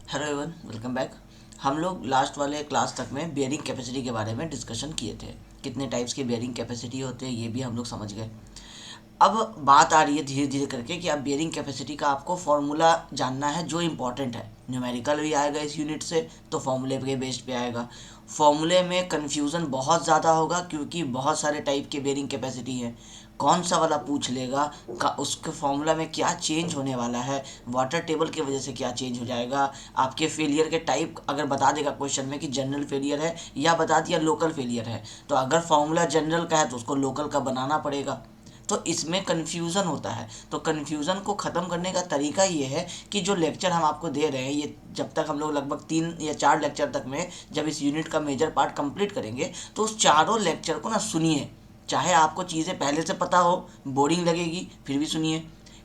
Hello everyone, welcome back. हम लोग last वाले क्लास तक में बियरिंग कैपेसिटी के बारे में डिस्कशन किए थे। कितने टाइप्स के बियरिंग कैपेसिटी होते हैं ये भी हम लोग समझ गए। अब बात आ रही है धीरे धीरे करके कि अब बियरिंग कैपेसिटी का आपको फॉर्मूला जानना है जो इम्पोर्टेंट है। न्यूमेरिकल भी आएगा इस यूनिट से, तो फॉर्मूले के बेस्ड पे आएगा। फॉर्मूले में कन्फ्यूज़न बहुत ज़्यादा होगा क्योंकि बहुत सारे टाइप के बियरिंग कैपेसिटी है। कौन सा वाला पूछ लेगा का उसके फॉर्मूला में क्या चेंज होने वाला है, वाटर टेबल की वजह से क्या चेंज हो जाएगा, आपके फेलियर के टाइप अगर बता देगा क्वेश्चन में कि जनरल फेलियर है या बता दिया लोकल फेलियर है, तो अगर फॉर्मूला जनरल का है तो उसको लोकल का बनाना पड़ेगा। तो इसमें कन्फ्यूज़न होता है। तो कन्फ्यूज़न को ख़त्म करने का तरीका ये है कि जो लेक्चर हम आपको दे रहे हैं, ये जब तक हम लोग लगभग 3 या 4 लेक्चर तक में जब इस यूनिट का मेजर पार्ट कंप्लीट करेंगे तो उस चारों लेक्चर को ना सुनिए। चाहे आपको चीज़ें पहले से पता हो, बोरिंग लगेगी फिर भी सुनिए,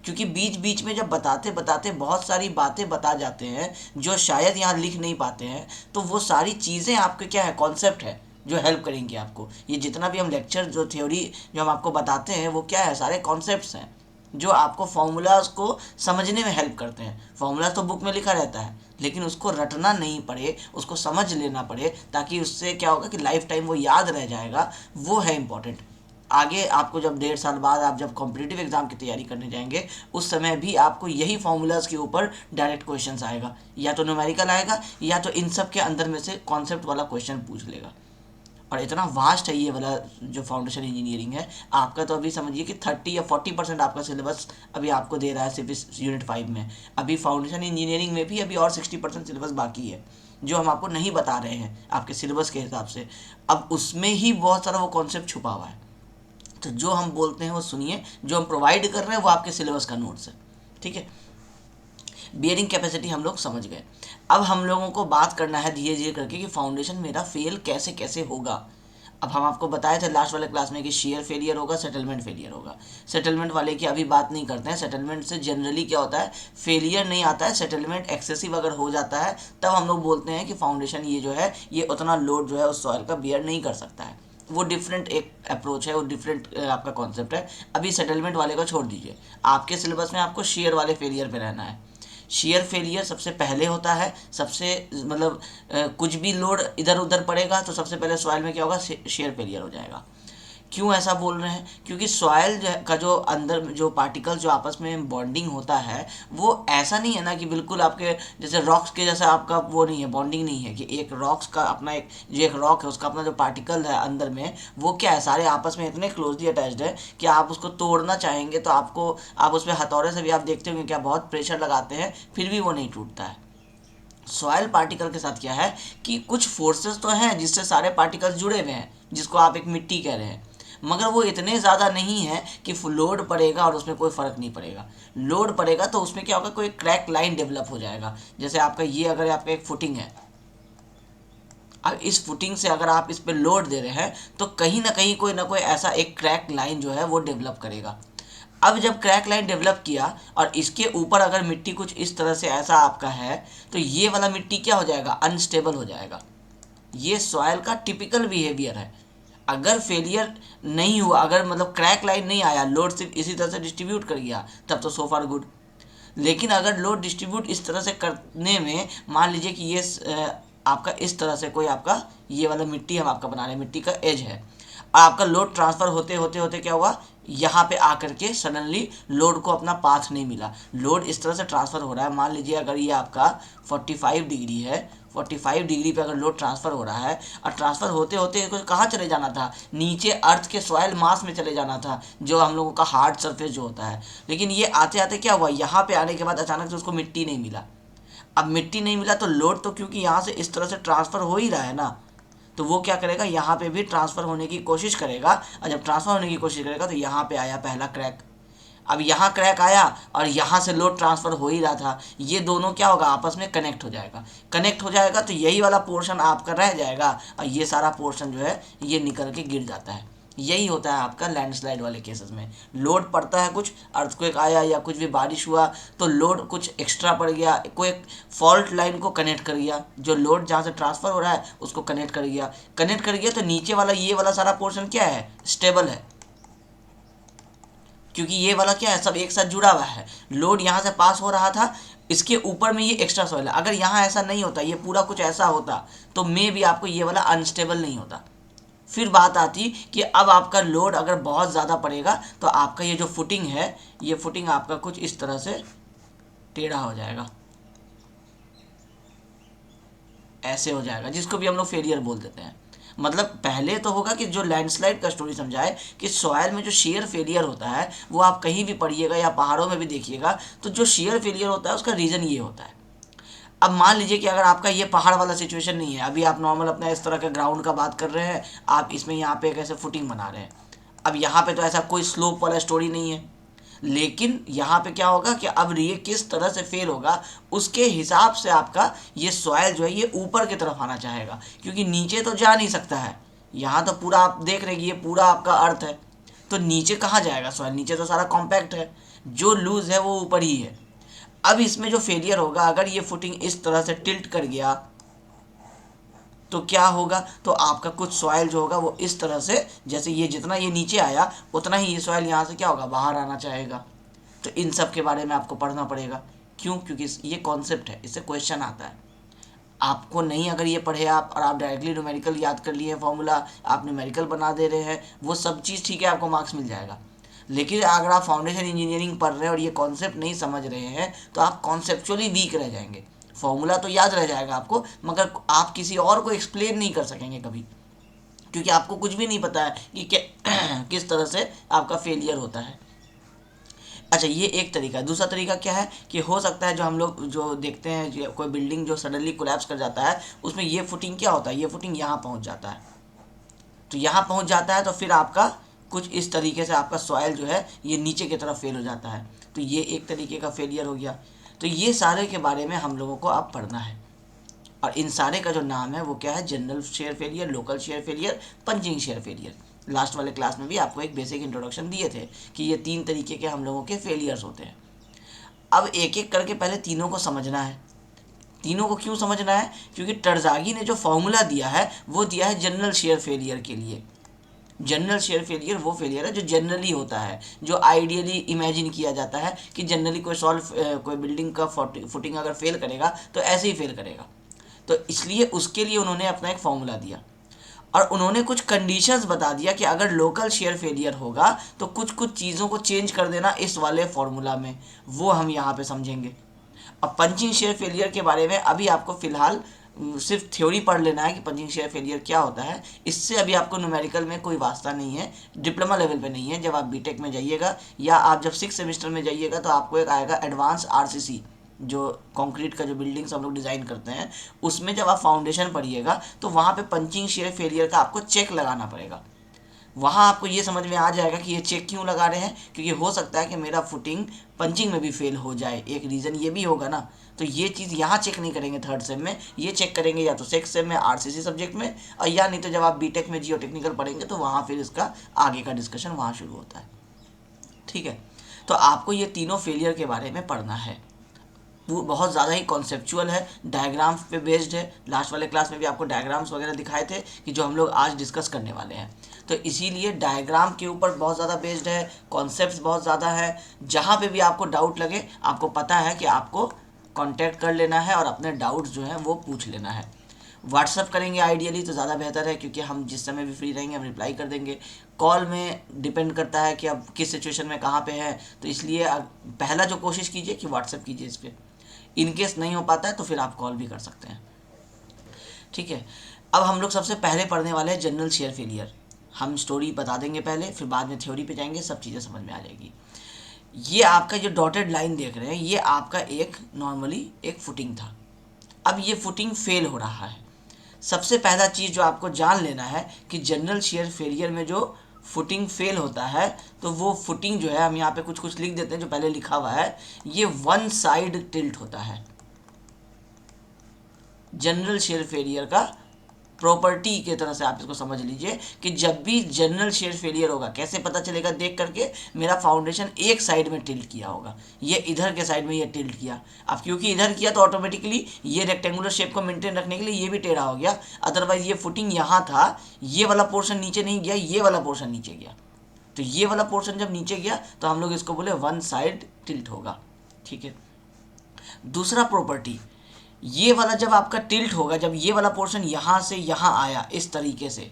क्योंकि बीच बीच में जब बताते बताते बहुत सारी बातें बता जाते हैं जो शायद यहाँ लिख नहीं पाते हैं, तो वो सारी चीज़ें आपके क्या है, कॉन्सेप्ट है जो हेल्प करेंगे आपको। ये जितना भी हम लेक्चर जो थ्योरी जो हम आपको बताते हैं वो क्या है, सारे कॉन्सेप्ट्स हैं जो आपको फॉर्मूलाज को समझने में हेल्प करते हैं। फॉर्मूलाज तो बुक में लिखा रहता है, लेकिन उसको रटना नहीं पड़े, उसको समझ लेना पड़े, ताकि उससे क्या होगा कि लाइफ टाइम वो याद रह जाएगा। वो है इम्पोर्टेंट। आगे आपको जब 1.5 साल बाद आप जब कॉम्पिटिटिव एग्जाम की तैयारी करने जाएंगे, उस समय भी आपको यही फॉर्मूलाज के ऊपर डायरेक्ट क्वेश्चंस आएगा, या तो न्यूमेरिकल आएगा या तो इन सब के अंदर में से कॉन्सेप्ट वाला क्वेश्चन पूछ लेगा। और इतना वास्ट है ये वाला जो फाउंडेशन इंजीनियरिंग है आपका, तो अभी समझिए कि 30 या 40% आपका सिलेबस अभी आपको दे रहा है सिर्फ इस यूनिट 5 में। अभी फाउंडेशन इंजीनियरिंग में भी अभी और 60% सिलेबस बाकी है जो हम आपको नहीं बता रहे हैं आपके सिलेबस के हिसाब से। अब उसमें ही बहुत सारा वो कॉन्सेप्ट छुपा हुआ है। तो जो हम बोलते हैं वो सुनिए, जो हम प्रोवाइड कर रहे हैं वो आपके सिलेबस का नोट्स है। ठीक है, बियरिंग कैपेसिटी हम लोग समझ गए। अब हम लोगों को बात करना है धीरे धीरे करके कि फाउंडेशन मेरा फेल कैसे कैसे होगा। अब हम आपको बताए थे लास्ट वाले क्लास में कि शेयर फेलियर होगा, सेटलमेंट फेलियर होगा। सेटलमेंट वाले की अभी बात नहीं करते हैं। सेटलमेंट से जनरली क्या होता है, फेलियर नहीं आता है, सेटलमेंट एक्सेसिव अगर हो जाता है तब हम लोग बोलते हैं कि फाउंडेशन ये जो है ये उतना लोड जो है उस सॉइल का बियर नहीं कर सकता है। वो डिफरेंट एक अप्रोच है, वो डिफरेंट आपका कॉन्सेप्ट है। अभी सेटलमेंट वाले को छोड़ दीजिए, आपके सिलेबस में आपको शेयर वाले फेलियर पे रहना है। शेयर फेलियर सबसे पहले होता है, सबसे मतलब कुछ भी लोड इधर उधर पड़ेगा तो सबसे पहले सॉइल में क्या होगा, शेयर फेलियर हो जाएगा। क्यों ऐसा बोल रहे हैं, क्योंकि सॉइल का जो अंदर जो पार्टिकल जो आपस में बॉन्डिंग होता है वो ऐसा नहीं है ना कि बिल्कुल आपके जैसे रॉक्स के जैसा आपका वो नहीं है, बॉन्डिंग नहीं है कि एक रॉक्स का अपना एक जो एक रॉक है उसका अपना जो पार्टिकल है अंदर में वो क्या है, सारे आपस में इतने क्लोजली अटैच्ड है कि आप उसको तोड़ना चाहेंगे तो आपको आप उस पर हथौड़े से भी आप देखते होंगे क्या बहुत प्रेशर लगाते हैं फिर भी वो नहीं टूटता है। सॉयल पार्टिकल के साथ क्या है कि कुछ फोर्सेस तो हैं जिससे सारे पार्टिकल्स जुड़े हुए हैं, जिसको आप एक मिट्टी कह रहे हैं, मगर वो इतने ज़्यादा नहीं है कि लोड पड़ेगा और उसमें कोई फ़र्क नहीं पड़ेगा। लोड पड़ेगा तो उसमें क्या होगा, कोई क्रैक लाइन डेवलप हो जाएगा। जैसे आपका ये अगर आपका एक फुटिंग है, अब इस फुटिंग से अगर आप इस पर लोड दे रहे हैं तो कहीं ना कोई ऐसा एक क्रैक लाइन जो है वो डेवलप करेगा। अब जब क्रैक लाइन डेवलप किया और इसके ऊपर अगर मिट्टी कुछ इस तरह से ऐसा आपका है तो ये वाला मिट्टी क्या हो जाएगा, अनस्टेबल हो जाएगा। ये सॉयल का टिपिकल बिहेवियर है। अगर फेलियर नहीं हुआ, अगर मतलब क्रैक लाइन नहीं आया, लोड सिर्फ इसी तरह से डिस्ट्रीब्यूट कर गया, तब तो सो फार गुड। लेकिन अगर लोड डिस्ट्रीब्यूट इस तरह से करने में मान लीजिए कि ये आपका इस तरह से कोई आपका ये वाला मिट्टी हम आपका बना रहे हैं, मिट्टी का एज है, और आपका लोड ट्रांसफ़र होते होते होते क्या हुआ, यहाँ पे आकर के सडनली लोड को अपना पाथ नहीं मिला। लोड इस तरह से ट्रांसफ़र हो रहा है, मान लीजिए अगर ये आपका 45 डिग्री है, 45 डिग्री पे अगर लोड ट्रांसफ़र हो रहा है और ट्रांसफ़र होते होते इसको कहाँ चले जाना था, नीचे अर्थ के सॉयल मास में चले जाना था जो हम लोगों का हार्ड सरफेस जो होता है। लेकिन ये आते आते क्या हुआ, यहाँ पे आने के बाद अचानक से उसको मिट्टी नहीं मिला। अब मिट्टी नहीं मिला तो लोड तो क्योंकि यहाँ से इस तरह से ट्रांसफ़र हो ही रहा है ना, तो वो क्या करेगा, यहाँ पे भी ट्रांसफ़र होने की कोशिश करेगा, और जब ट्रांसफ़र होने की कोशिश करेगा तो यहाँ पे आया पहला क्रैक। अब यहाँ क्रैक आया और यहाँ से लोड ट्रांसफ़र हो ही रहा था, ये दोनों क्या होगा, आपस में कनेक्ट हो जाएगा। कनेक्ट हो जाएगा तो यही वाला पोर्शन आपका रह जाएगा और ये सारा पोर्शन जो है ये निकल के गिर जाता है। यही होता है आपका लैंडस्लाइड वाले केसेस में। लोड पड़ता है, कुछ अर्थक्वेक आया या कुछ भी बारिश हुआ तो लोड कुछ एक्स्ट्रा पड़ गया, कोई एक फॉल्ट लाइन को कनेक्ट कर गया, जो लोड जहाँ से ट्रांसफ़र हो रहा है उसको कनेक्ट कर गया। कनेक्ट कर गया तो नीचे वाला ये वाला सारा पोर्शन क्या है, स्टेबल है, क्योंकि ये वाला क्या है, सब एक साथ जुड़ा हुआ है। लोड यहाँ से पास हो रहा था, इसके ऊपर में ये एक्स्ट्रा सॉइल है। अगर यहाँ ऐसा नहीं होता, ये पूरा कुछ ऐसा होता, तो मे भी आपको ये वाला अनस्टेबल नहीं होता। फिर बात आती कि अब आपका लोड अगर बहुत ज़्यादा पड़ेगा तो आपका ये जो फुटिंग है, ये फुटिंग आपका कुछ इस तरह से टेढ़ा हो जाएगा, ऐसे हो जाएगा, जिसको भी हम लोग फेलियर बोल देते हैं। मतलब पहले तो होगा कि जो लैंडस्लाइड का स्टोरी समझाए कि सॉयल में जो शेयर फेलियर होता है वो आप कहीं भी पढ़िएगा या पहाड़ों में भी देखिएगा, तो जो शेयर फेलियर होता है उसका रीज़न ये होता है। अब मान लीजिए कि अगर आपका ये पहाड़ वाला सिचुएशन नहीं है, अभी आप नॉर्मल अपना इस तरह के ग्राउंड का बात कर रहे हैं, आप इसमें यहाँ पे एक ऐसे फुटिंग बना रहे हैं। अब यहाँ पे तो ऐसा कोई स्लोप वाला स्टोरी नहीं है, लेकिन यहाँ पे क्या होगा कि अब ये किस तरह से फेल होगा उसके हिसाब से आपका ये सॉयल जो है ये ऊपर की तरफ आना चाहेगा, क्योंकि नीचे तो जा नहीं सकता है। यहाँ तो पूरा आप देख रहे हैं कि ये पूरा आपका अर्थ है, तो नीचे कहाँ जाएगा सॉयल, नीचे तो सारा कॉम्पैक्ट है, जो लूज है वो ऊपर ही है। अब इसमें जो फेलियर होगा, अगर ये फुटिंग इस तरह से टिल्ट कर गया तो क्या होगा, तो आपका कुछ सॉइल जो होगा वो इस तरह से, जैसे ये जितना ये नीचे आया उतना ही ये सॉइल यहाँ से क्या होगा, बाहर आना चाहेगा। तो इन सब के बारे में आपको पढ़ना पड़ेगा। क्यों? क्योंकि ये कॉन्सेप्ट है, इससे क्वेश्चन आता है। आपको नहीं अगर ये पढ़े आप और आप डायरेक्टली न्यूमेरिकल याद कर लिए फॉर्मूला, आप न्यूमेरिकल बना दे रहे हैं, वो सब चीज़ ठीक है, आपको मार्क्स मिल जाएगा। लेकिन अगर आप फाउंडेशन इंजीनियरिंग पढ़ रहे हैं और ये कॉन्सेप्ट नहीं समझ रहे हैं तो आप कॉन्सेप्चुअली वीक रह जाएंगे। फॉर्मूला तो याद रह जाएगा आपको, मगर आप किसी और को एक्सप्लेन नहीं कर सकेंगे कभी, क्योंकि आपको कुछ भी नहीं पता है कि किस तरह से आपका फेलियर होता है। अच्छा, ये एक तरीका है। दूसरा तरीका क्या है कि हो सकता है जो हम लोग जो देखते हैं कोई बिल्डिंग जो सडनली कोलैप्स कर जाता है, उसमें ये फुटिंग क्या होता है, ये फुटिंग यहाँ पहुँच जाता है। तो यहाँ पहुँच जाता है तो फिर आपका कुछ इस तरीके से आपका सॉयल जो है ये नीचे की तरफ फेल हो जाता है। तो ये एक तरीके का फेलियर हो गया। तो ये सारे के बारे में हम लोगों को अब पढ़ना है, और इन सारे का जो नाम है वो क्या है, general shear failure, local shear failure, punching share failure. Last वाले क्लास में भी आपको एक बेसिक इंट्रोडक्शन दिए थे कि ये 3 तरीके के हम लोगों के फेलियर्स होते हैं। अब एक एक करके पहले तीनों को समझना है। तीनों को क्यों समझना है? क्योंकि टरज़ागी ने जो फॉर्मूला दिया है वो दिया है जनरल शेयर फेलियर के लिए। जनरल शेयर फेलियर वो फेलियर है जो जनरली होता है, जो आइडियली इमेजिन किया जाता है कि जनरली कोई बिल्डिंग का फुटिंग अगर फेल करेगा तो ऐसे ही फेल करेगा। तो इसलिए उसके लिए उन्होंने अपना एक फॉर्मूला दिया, और उन्होंने कुछ कंडीशंस बता दिया कि अगर लोकल शेयर फेलियर होगा तो कुछ कुछ चीज़ों को चेंज कर देना इस वाले फॉर्मूला में, वो हम यहाँ पे समझेंगे। अब पंचिंग शेयर फेलियर के बारे में अभी आपको फ़िलहाल सिर्फ थ्योरी पढ़ लेना है कि पंचिंग शेयर फेलियर क्या होता है। इससे अभी आपको न्यूमेरिकल में कोई वास्ता नहीं है, डिप्लोमा लेवल पे नहीं है। जब आप बीटेक में जाइएगा या आप जब 6 सेमेस्टर में जाइएगा तो आपको एक आएगा एडवांस आरसीसी, जो कंक्रीट का जो बिल्डिंग्स हम लोग डिज़ाइन करते हैं, उसमें जब आप फाउंडेशन पढ़िएगा तो वहाँ पे पंचिंग शेयर फेलियर का आपको चेक लगाना पड़ेगा। वहाँ आपको ये समझ में आ जाएगा कि ये चेक क्यों लगा रहे हैं, क्योंकि हो सकता है कि मेरा फुटिंग पंचिंग में भी फेल हो जाए, एक रीज़न ये भी होगा ना। तो ये चीज़ यहाँ चेक नहीं करेंगे थर्ड सेम में, ये चेक करेंगे या तो सिक्स सेम में आरसीसी सब्जेक्ट में, और या नहीं तो जब आप बीटेक में जियो टेक्निकल पढ़ेंगे तो वहाँ फिर इसका आगे का डिस्कशन वहाँ शुरू होता है। ठीक है, तो आपको ये तीनों फेलियर के बारे में पढ़ना है। वो बहुत ज़्यादा ही कॉन्सेप्चुअल है, डायग्राम्स पे बेस्ड है। लास्ट वाले क्लास में भी आपको डायग्राम्स वगैरह दिखाए थे कि जो हम लोग आज डिस्कस करने वाले हैं, तो इसीलिए डायग्राम के ऊपर बहुत ज़्यादा बेस्ड है, कॉन्सेप्ट्स बहुत ज़्यादा है। जहाँ पे भी आपको डाउट लगे, आपको पता है कि आपको कांटेक्ट कर लेना है और अपने डाउट्स जो हैं वो पूछ लेना है। व्हाट्सअप करेंगे आइडियली तो ज़्यादा बेहतर है, क्योंकि हम जिस समय भी फ्री रहेंगे हम रिप्लाई कर देंगे। कॉल में डिपेंड करता है कि अब किस सिचुएशन में कहाँ पे है, तो इसलिए पहला जो कोशिश कीजिए कि व्हाट्सअप कीजिए इस पर। इनकेस नहीं हो पाता है तो फिर आप कॉल भी कर सकते हैं। ठीक है, अब हम लोग सबसे पहले पढ़ने वाले हैं जनरल शेयर फेलियर। हम स्टोरी बता देंगे पहले, फिर बाद में थ्योरी पे जाएंगे, सब चीज़ें समझ में आ जाएगी। ये आपका जो डॉटेड लाइन देख रहे हैं, ये आपका एक नॉर्मली एक फुटिंग था। अब ये फुटिंग फेल हो रहा है। सबसे पहला चीज़ जो आपको जान लेना है कि जनरल शेयर फेलियर में जो फुटिंग फेल होता है, तो वो फुटिंग जो है, हम यहाँ पे कुछ कुछ लिख देते हैं जो पहले लिखा हुआ है, ये वन साइड टिल्ट होता है। जनरल शेयर फेलियर का प्रॉपर्टी की तरह से आप इसको समझ लीजिए कि जब भी जनरल शेयर फेलियर होगा, कैसे पता चलेगा, देख करके मेरा फाउंडेशन एक साइड में टिल्ट किया होगा, ये इधर के साइड में ये टिल्ट किया। अब क्योंकि इधर किया तो ऑटोमेटिकली ये रेक्टेंगुलर शेप को मेंटेन रखने के लिए ये भी टेढ़ा हो गया। अदरवाइज ये फुटिंग यहाँ था, ये वाला पोर्शन नीचे नहीं गया, ये वाला पोर्शन नीचे गया। तो ये वाला पोर्शन जब नीचे गया तो हम लोग इसको बोले वन साइड टिल्ट होगा। ठीक है, दूसरा प्रॉपर्टी, ये वाला जब आपका टिल्ट होगा, जब ये वाला पोर्शन यहाँ से यहाँ आया इस तरीके से,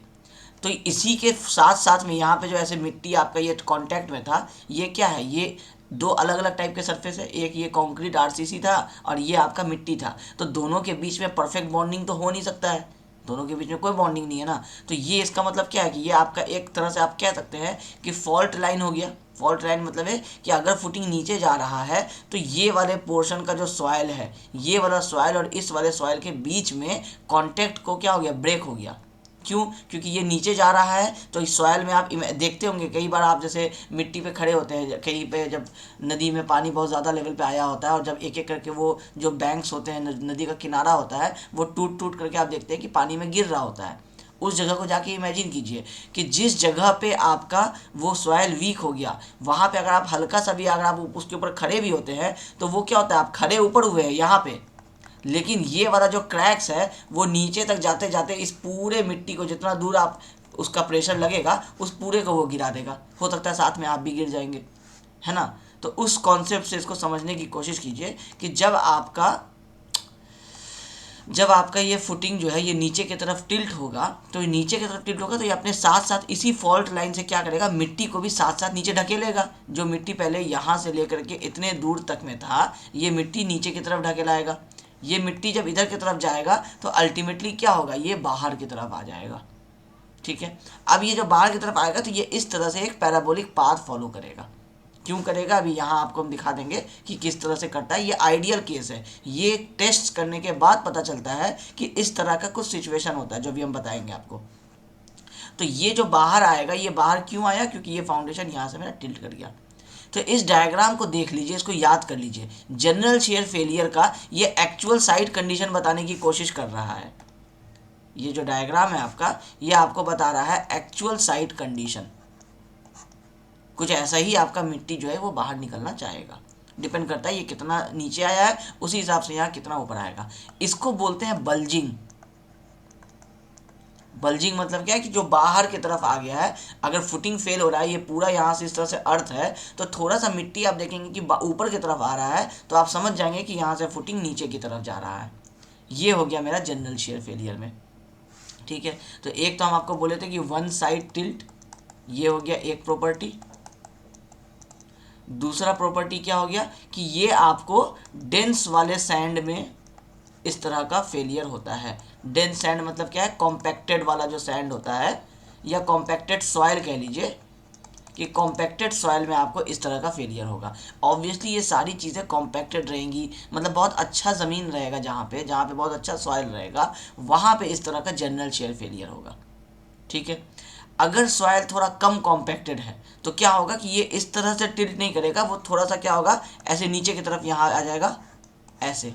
तो इसी के साथ साथ में यहाँ पे जो ऐसे मिट्टी आपका ये कांटेक्ट में था, ये क्या है, ये दो अलग अलग टाइप के सरफेस है, एक ये कंक्रीट आरसीसी था और ये आपका मिट्टी था, तो दोनों के बीच में परफेक्ट बॉन्डिंग तो हो नहीं सकता है, दोनों के बीच में कोई बॉन्डिंग नहीं है ना। तो ये इसका मतलब क्या है कि ये आपका एक तरह से आप कह सकते हैं कि फॉल्ट लाइन हो गया। फॉल्ट लाइन मतलब है कि अगर फुटिंग नीचे जा रहा है तो ये वाले पोर्शन का जो सॉयल है, ये वाला सॉयल और इस वाले सॉयल के बीच में कांटेक्ट को क्या हो गया, ब्रेक हो गया। क्यों? क्योंकि ये नीचे जा रहा है, तो इस सॉयल में आप देखते होंगे कई बार, आप जैसे मिट्टी पे खड़े होते हैं कहीं पे, जब नदी में पानी बहुत ज़्यादा लेवल पे आया होता है और जब एक एक करके वो जो बैंक्स होते हैं, नदी का किनारा होता है, वो टूट टूट करके आप देखते हैं कि पानी में गिर रहा होता है। उस जगह को जाके इमेजिन कीजिए कि जिस जगह पे आपका वो सॉयल वीक हो गया, वहाँ पे अगर आप हल्का सा भी, अगर आप उसके ऊपर खड़े भी होते हैं तो वो क्या होता है, आप खड़े ऊपर हुए हैं यहाँ पे, लेकिन ये वाला जो क्रैक्स है वो नीचे तक जाते जाते इस पूरे मिट्टी को, जितना दूर आप उसका प्रेशर लगेगा उस पूरे को वो गिरा देगा। हो सकता है साथ में आप भी गिर जाएंगे, है ना। तो उस कॉन्सेप्ट से इसको समझने की कोशिश कीजिए कि जब आपका ये फुटिंग जो है ये नीचे की तरफ टिल्ट होगा, तो नीचे की तरफ टिल्ट होगा तो ये अपने साथ साथ इसी फॉल्ट लाइन से क्या करेगा, मिट्टी को भी साथ साथ नीचे ढकेलेगा। जो मिट्टी पहले यहाँ से लेकर के इतने दूर तक में था, ये मिट्टी नीचे की तरफ ढकेलाएगा। ये मिट्टी जब इधर की तरफ जाएगा तो अल्टीमेटली क्या होगा, ये बाहर की तरफ आ जाएगा। ठीक है, अब ये जो बाहर की तरफ आएगा तो ये इस तरह से एक पैराबोलिक पाथ फॉलो करेगा। क्यों करेगा, अभी यहाँ आपको हम दिखा देंगे कि किस तरह से करता है। ये आइडियल केस है, ये टेस्ट करने के बाद पता चलता है कि इस तरह का कुछ सिचुएशन होता है जो भी हम बताएंगे आपको। तो ये जो बाहर आएगा, ये बाहर क्यों आया, क्योंकि ये फाउंडेशन यहाँ से मेरा टिल्ट कर गया। तो इस डायग्राम को देख लीजिए, इसको याद कर लीजिए। जनरल शेयर फेलियर का ये एक्चुअल साइट कंडीशन बताने की कोशिश कर रहा है। ये जो डायग्राम है आपका, ये आपको बता रहा है एक्चुअल साइट कंडीशन। कुछ ऐसा ही आपका मिट्टी जो है वो बाहर निकलना चाहेगा। डिपेंड करता है ये कितना नीचे आया है, उसी हिसाब से यहाँ कितना ऊपर आएगा। इसको बोलते हैं बल्जिंग। बल्जिंग मतलब क्या है कि जो बाहर की तरफ आ गया है। अगर फुटिंग फेल हो रहा है, ये पूरा यहाँ से इस तरह से अर्थ है, तो थोड़ा सा मिट्टी आप देखेंगे कि ऊपर की तरफ आ रहा है, तो आप समझ जाएंगे कि यहाँ से फुटिंग नीचे की तरफ जा रहा है। ये हो गया मेरा जनरल शेयर फेलियर में। ठीक है, तो एक तो हम आपको बोले थे कि वन साइड टिल्ट, ये हो गया एक प्रॉपर्टी। दूसरा प्रॉपर्टी क्या हो गया कि ये आपको डेंस वाले सैंड में इस तरह का फेलियर होता है। डेंस सैंड मतलब क्या है, कॉम्पैक्टेड वाला जो सैंड होता है, या कॉम्पैक्टेड सॉइल कह लीजिए, कि कॉम्पैक्टेड सॉइल में आपको इस तरह का फेलियर होगा। ऑब्वियसली ये सारी चीज़ें कॉम्पैक्टेड रहेंगी, मतलब बहुत अच्छा ज़मीन रहेगा, जहाँ पे बहुत अच्छा सॉइल रहेगा, वहाँ पे इस तरह का जनरल शेयर फेलियर होगा। ठीक है, अगर सॉइल थोड़ा कम कॉम्पैक्टेड है तो क्या होगा कि ये इस तरह से टिल्ट नहीं करेगा, वो थोड़ा सा क्या होगा, ऐसे नीचे की तरफ यहाँ आ जाएगा, ऐसे,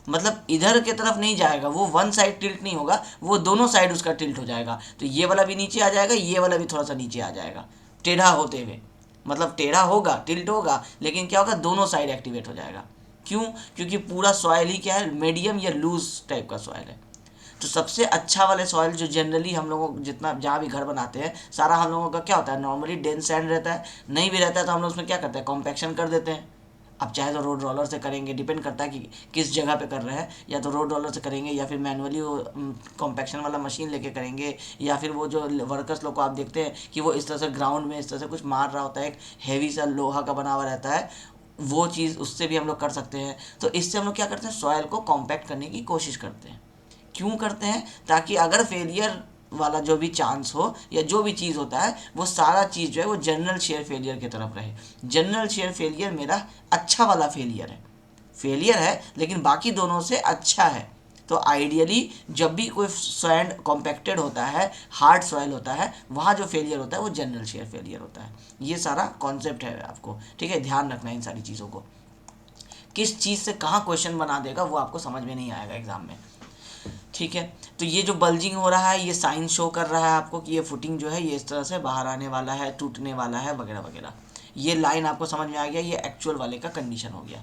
मतलब इधर की तरफ नहीं जाएगा, वो वन साइड टिल्ट नहीं होगा, वो दोनों साइड उसका टिल्ट हो जाएगा। तो ये वाला भी नीचे आ जाएगा, ये वाला भी थोड़ा सा नीचे आ जाएगा, टेढ़ा होते हुए, मतलब टेढ़ा होगा, टिल्ट होगा, लेकिन क्या होगा, दोनों साइड एक्टिवेट हो जाएगा। क्यों? क्योंकि पूरा सॉइल ही क्या है, मीडियम या लूज टाइप का सॉइल है। तो सबसे अच्छा वाले सॉइल जो जनरली हम लोगों जितना जहाँ भी घर बनाते हैं, सारा हम लोगों का क्या होता है, नॉर्मली डेंस सैंड रहता है। नहीं भी रहता है तो हम लोग उसमें क्या करते हैं, कॉम्पैक्शन कर देते हैं। अब चाहे तो रोड रोलर से करेंगे, डिपेंड करता है कि किस जगह पे कर रहे हैं, या तो रोड रोलर से करेंगे, या फिर मैनुअली वो कॉम्पैक्शन वाला मशीन लेके करेंगे, या फिर वो जो वर्कर्स लोग को आप देखते हैं कि वो इस तरह से ग्राउंड में इस तरह से कुछ मार रहा होता है, एक हैवी सा लोहा का बना हुआ रहता है, वो चीज़, उससे भी हम लोग कर सकते हैं। तो इससे हम लोग क्या करते हैं, सॉयल को कॉम्पैक्ट करने की कोशिश करते हैं। क्यों करते हैं? ताकि अगर फेलियर वाला जो भी चांस हो या जो भी चीज़ होता है, वो सारा चीज़ जो है वो जनरल शेयर फेलियर की तरफ रहे। जनरल शेयर फेलियर मेरा अच्छा वाला फेलियर है लेकिन बाकी दोनों से अच्छा है। तो आइडियली जब भी कोई सैंड कॉम्पैक्टेड होता है, हार्ड सॉइल होता है, वहाँ जो फेलियर होता है वो जनरल शेयर फेलियर होता है। ये सारा कॉन्सेप्ट है आपको, ठीक है, ध्यान रखना है इन सारी चीज़ों को। किस चीज़ से कहाँ क्वेश्चन बना देगा वो आपको समझ में नहीं आएगा एग्जाम में। ठीक है, तो ये जो बल्जिंग हो रहा है, ये साइन शो कर रहा है आपको कि ये फुटिंग जो है ये इस तरह से बाहर आने वाला है, टूटने वाला है, वगैरह वगैरह। ये लाइन आपको समझ में आ गया, ये एक्चुअल वाले का कंडीशन हो गया।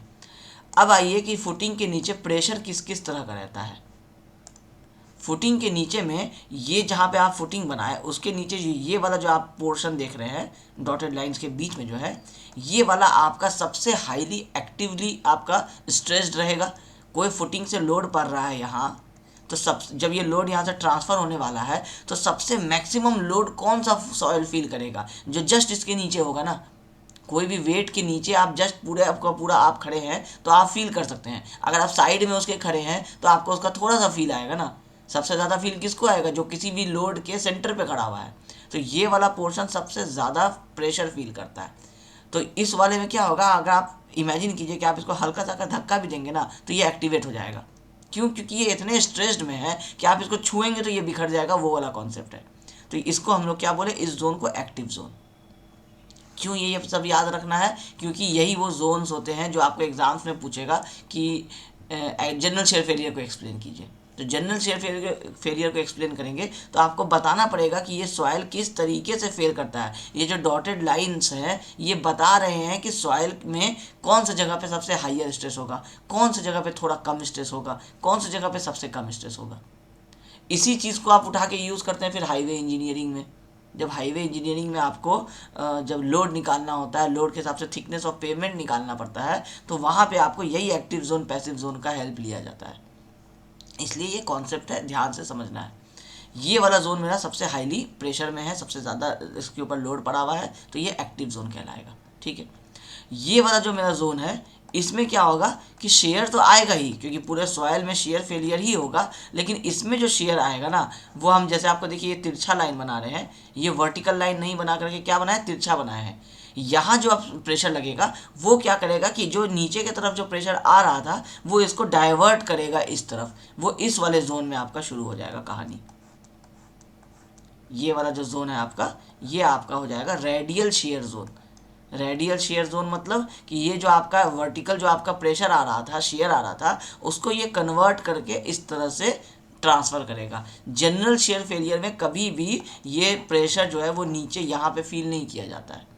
अब आइए कि फुटिंग के नीचे प्रेशर किस किस तरह का रहता है। फुटिंग के नीचे में ये जहाँ पे आप फुटिंग बनाए उसके नीचे ये वाला जो आप पोर्शन देख रहे हैं डॉटेड लाइंस के बीच में जो है, ये वाला आपका सबसे हाईली एक्टिवली आपका स्ट्रेस्ड रहेगा। कोई फुटिंग से लोड पड़ रहा है यहाँ, तो सब जब ये लोड यहाँ से ट्रांसफ़र होने वाला है तो सबसे मैक्सिमम लोड कौन सा सॉइल फील करेगा, जो जस्ट इसके नीचे होगा ना। कोई भी वेट के नीचे आप जस्ट पूरे आपका पूरा आप खड़े हैं तो आप फील कर सकते हैं। अगर आप साइड में उसके खड़े हैं तो आपको उसका थोड़ा सा फील आएगा ना। सबसे ज़्यादा फील किसको आएगा, जो किसी भी लोड के सेंटर पे खड़ा हुआ है। तो ये वाला पोर्शन सबसे ज़्यादा प्रेशर फील करता है। तो इस वाले में क्या होगा, अगर आप इमेजिन कीजिए कि आप इसको हल्का सा धक्का भी देंगे ना तो ये एक्टिवेट हो जाएगा। क्यों? क्योंकि ये इतने स्ट्रेस्ड में है कि आप इसको छुएंगे तो ये बिखर जाएगा, वो वाला कॉन्सेप्ट है। तो इसको हम लोग क्या बोले, इस जोन को एक्टिव जोन। क्यों ये सब याद रखना है, क्योंकि यही वो जोन्स होते हैं जो आपको एग्जाम्स में पूछेगा कि जनरल शेयर फेलियर को एक्सप्लेन कीजिए। तो जनरल शेयर फेलियर को एक्सप्लेन करेंगे तो आपको बताना पड़ेगा कि ये सॉइल किस तरीके से फेल करता है। ये जो डॉटेड लाइंस हैं ये बता रहे हैं कि सॉइल में कौन सा जगह पे सबसे हाईयर स्ट्रेस होगा, कौन सी जगह पे थोड़ा कम स्ट्रेस होगा, कौन सी जगह पे सबसे कम स्ट्रेस होगा। इसी चीज़ को आप उठा के यूज़ करते हैं फिर हाईवे इंजीनियरिंग में। जब हाईवे इंजीनियरिंग में आपको जब लोड निकालना होता है, लोड के हिसाब से थिकनेस ऑफ पेमेंट निकालना पड़ता है, तो वहाँ पे आपको यही एक्टिव जोन पैसिव जोन का हेल्प लिया जाता है। इसलिए ये कॉन्सेप्ट है, ध्यान से समझना है। ये वाला जोन मेरा सबसे हाईली प्रेशर में है, सबसे ज़्यादा इसके ऊपर लोड पड़ा हुआ है, तो ये एक्टिव जोन कहलाएगा। ठीक है, ये वाला जो मेरा जोन है इसमें क्या होगा कि शेयर तो आएगा ही, क्योंकि पूरे सॉयल में शेयर फेलियर ही होगा। लेकिन इसमें जो शेयर आएगा ना, वो हम जैसे आपको देखिए ये तिरछा लाइन बना रहे हैं, ये वर्टिकल लाइन नहीं बना करके क्या बनाया, तिरछा बनाया है। यहाँ जो अब प्रेशर लगेगा वो क्या करेगा कि जो नीचे की तरफ जो प्रेशर आ रहा था वो इसको डाइवर्ट करेगा इस तरफ, वो इस वाले जोन में आपका शुरू हो जाएगा कहानी। ये वाला जो जोन है आपका, ये आपका हो जाएगा radial shear zone. Radial shear zone मतलब कि ये जो आपका वर्टिकल जो आपका प्रेशर आ रहा था, शेयर आ रहा था, उसको ये कन्वर्ट करके इस तरह से ट्रांसफ़र करेगा। जनरल शेयर फेलियर में कभी भी ये प्रेशर जो है वो नीचे यहाँ पे फील नहीं किया जाता है।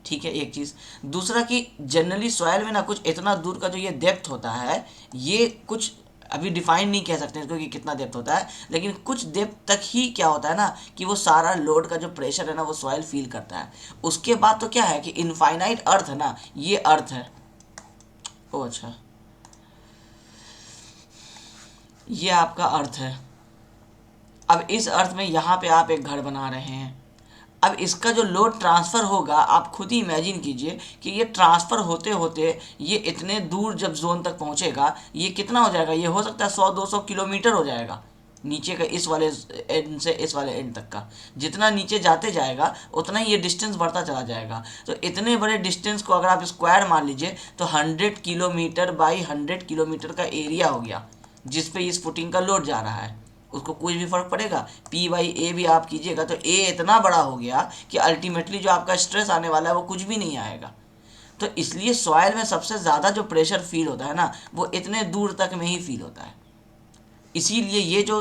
ठीक है, एक चीज़। दूसरा कि जनरली सॉयल में ना कुछ इतना दूर का जो ये डेप्थ होता है, ये कुछ अभी डिफाइन नहीं कह सकते इसको कि कितना डेप्थ होता है, लेकिन कुछ डेप्थ तक ही क्या होता है ना कि वो सारा लोड का जो प्रेशर है ना वो सॉयल फील करता है। उसके बाद तो क्या है कि इनफाइनाइट अर्थ है ना, ये अर्थ है। ओ अच्छा, ये आपका अर्थ है। अब इस अर्थ में यहाँ पे आप एक घर बना रहे हैं। अब इसका जो लोड ट्रांसफ़र होगा, आप खुद ही इमेजिन कीजिए कि ये ट्रांसफ़र होते होते ये इतने दूर जब जोन तक पहुँचेगा, ये कितना हो जाएगा, ये हो सकता है 100-200 किलोमीटर हो जाएगा नीचे का, इस वाले एंड से इस वाले एंड तक का। जितना नीचे जाते जाएगा उतना ही ये डिस्टेंस बढ़ता चला जाएगा। तो इतने बड़े डिस्टेंस को अगर आप स्क्वायर मान लीजिए तो 100 किलोमीटर बाई 100 किलोमीटर का एरिया हो गया जिस पे इस फुटिंग का लोड जा रहा है। उसको कुछ भी फर्क पड़ेगा, P/A भी आप कीजिएगा तो A इतना बड़ा हो गया कि अल्टीमेटली जो आपका स्ट्रेस आने वाला है वो कुछ भी नहीं आएगा। तो इसलिए सॉयल में सबसे ज़्यादा जो प्रेशर फील होता है ना, वो इतने दूर तक में ही फील होता है। इसीलिए ये जो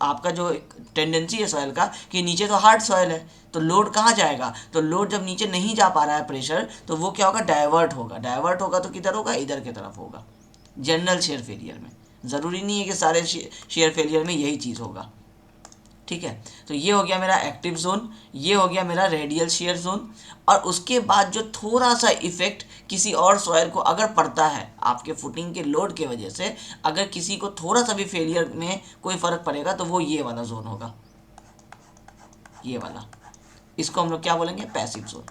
आपका जो टेंडेंसी है सॉयल का कि नीचे तो हार्ड सॉयल है, तो लोड कहाँ जाएगा, तो लोड जब नीचे नहीं जा पा रहा है प्रेशर, तो वो क्या होगा, डाइवर्ट होगा। डाइवर्ट होगा तो किधर होगा, इधर की तरफ होगा। जनरल शेयर फेलियर में ज़रूरी नहीं है कि सारे शेयर फेलियर में यही चीज़ होगा। ठीक है, तो ये हो गया मेरा एक्टिव जोन, ये हो गया मेरा रेडियल शेयर जोन। और उसके बाद जो थोड़ा सा इफेक्ट किसी और सॉयल को अगर पड़ता है आपके फुटिंग के लोड के वजह से, अगर किसी को थोड़ा सा भी फेलियर में कोई फ़र्क पड़ेगा तो वो ये वाला जोन होगा, ये वाला। इसको हम लोग क्या बोलेंगे, पैसिव जोन।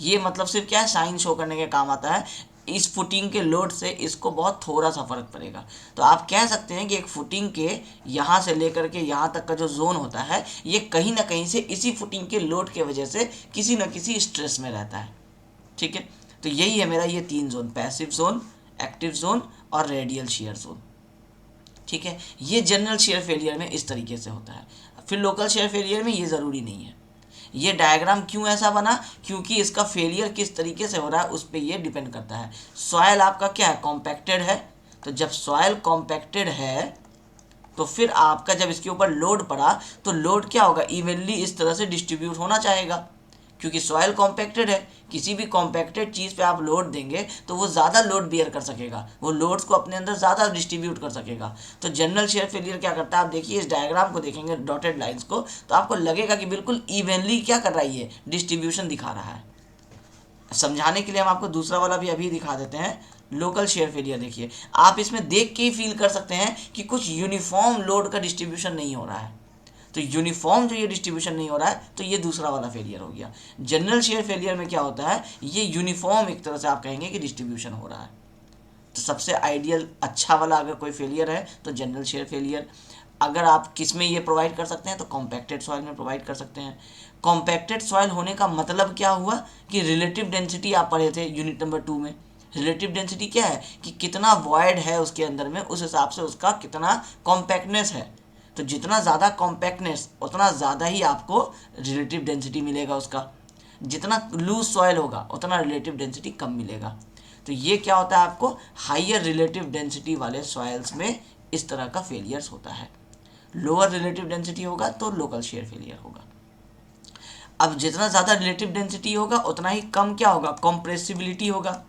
ये मतलब सिर्फ क्या है, साइन शो करने के काम आता है। इस फुटिंग के लोड से इसको बहुत थोड़ा सा फ़र्क पड़ेगा। तो आप कह सकते हैं कि एक फुटिंग के यहाँ से लेकर के यहाँ तक का जो जोन होता है, ये कहीं ना कहीं से इसी फुटिंग के लोड के वजह से किसी न किसी स्ट्रेस में रहता है। ठीक है, तो यही है मेरा ये 3 zone, passive zone, active zone और रेडियल शेयर जोन। ठीक है, ये जनरल शेयर फेलियर में इस तरीके से होता है। फिर लोकल शेयर फेलियर में ये ज़रूरी नहीं है। ये डायग्राम क्यों ऐसा बना, क्योंकि इसका फेलियर किस तरीके से हो रहा है उस पर ये डिपेंड करता है। सॉयल आपका क्या है, कॉम्पैक्टेड है। तो जब सॉयल कॉम्पैक्टेड है तो फिर आपका जब इसके ऊपर लोड पड़ा तो लोड क्या होगा, इवनली इस तरह से डिस्ट्रीब्यूट होना चाहेगा। क्योंकि सॉइल कॉम्पैक्टेड है, किसी भी कॉम्पैक्टेड चीज़ पे आप लोड देंगे तो वो ज़्यादा लोड बियर कर सकेगा, वो लोड्स को अपने अंदर ज़्यादा डिस्ट्रीब्यूट कर सकेगा। तो जनरल शेयर फेलियर क्या करता है, आप देखिए इस डायग्राम को देखेंगे, डॉटेड लाइंस को, तो आपको लगेगा कि बिल्कुल इवनली क्या कर रहा है, ये डिस्ट्रीब्यूशन दिखा रहा है। समझाने के लिए हम आपको दूसरा वाला भी अभी दिखा देते हैं, लोकल शेयर फेलियर। देखिए आप इसमें देख के ही फील कर सकते हैं कि कुछ यूनिफॉर्म लोड का डिस्ट्रीब्यूशन नहीं हो रहा है। तो यूनिफॉर्म जो ये डिस्ट्रीब्यूशन नहीं हो रहा है, तो ये दूसरा वाला फेलियर हो गया। जनरल शेयर फेलियर में क्या होता है, ये यूनिफॉर्म एक तरह से आप कहेंगे कि डिस्ट्रीब्यूशन हो रहा है। तो सबसे आइडियल अच्छा वाला अगर कोई फेलियर है तो जनरल शेयर फेलियर। अगर आप किस में ये प्रोवाइड कर सकते हैं, तो कॉम्पैक्टेड सॉइल में प्रोवाइड कर सकते हैं। कॉम्पैक्टेड सॉइल होने का मतलब क्या हुआ कि रिलेटिव डेंसिटी आप पढ़े थे यूनिट नंबर 2 में। रिलेटिव डेंसिटी क्या है कि कितना वॉइड है उसके अंदर में, उस हिसाब से उसका कितना कॉम्पैक्टनेस है। तो जितना ज़्यादा कॉम्पैक्टनेस उतना ज़्यादा ही आपको रिलेटिव डेंसिटी मिलेगा उसका। जितना लूज सॉइल होगा उतना रिलेटिव डेंसिटी कम मिलेगा। तो ये क्या होता है, आपको हाइयर रिलेटिव डेंसिटी वाले सॉइल्स में इस तरह का फेलियर्स होता है। लोअर रिलेटिव डेंसिटी होगा तो लोकल शेयर फेलियर होगा। अब जितना ज़्यादा रिलेटिव डेंसिटी होगा उतना ही कम क्या होगा, कॉम्प्रेसिबिलिटी होगा।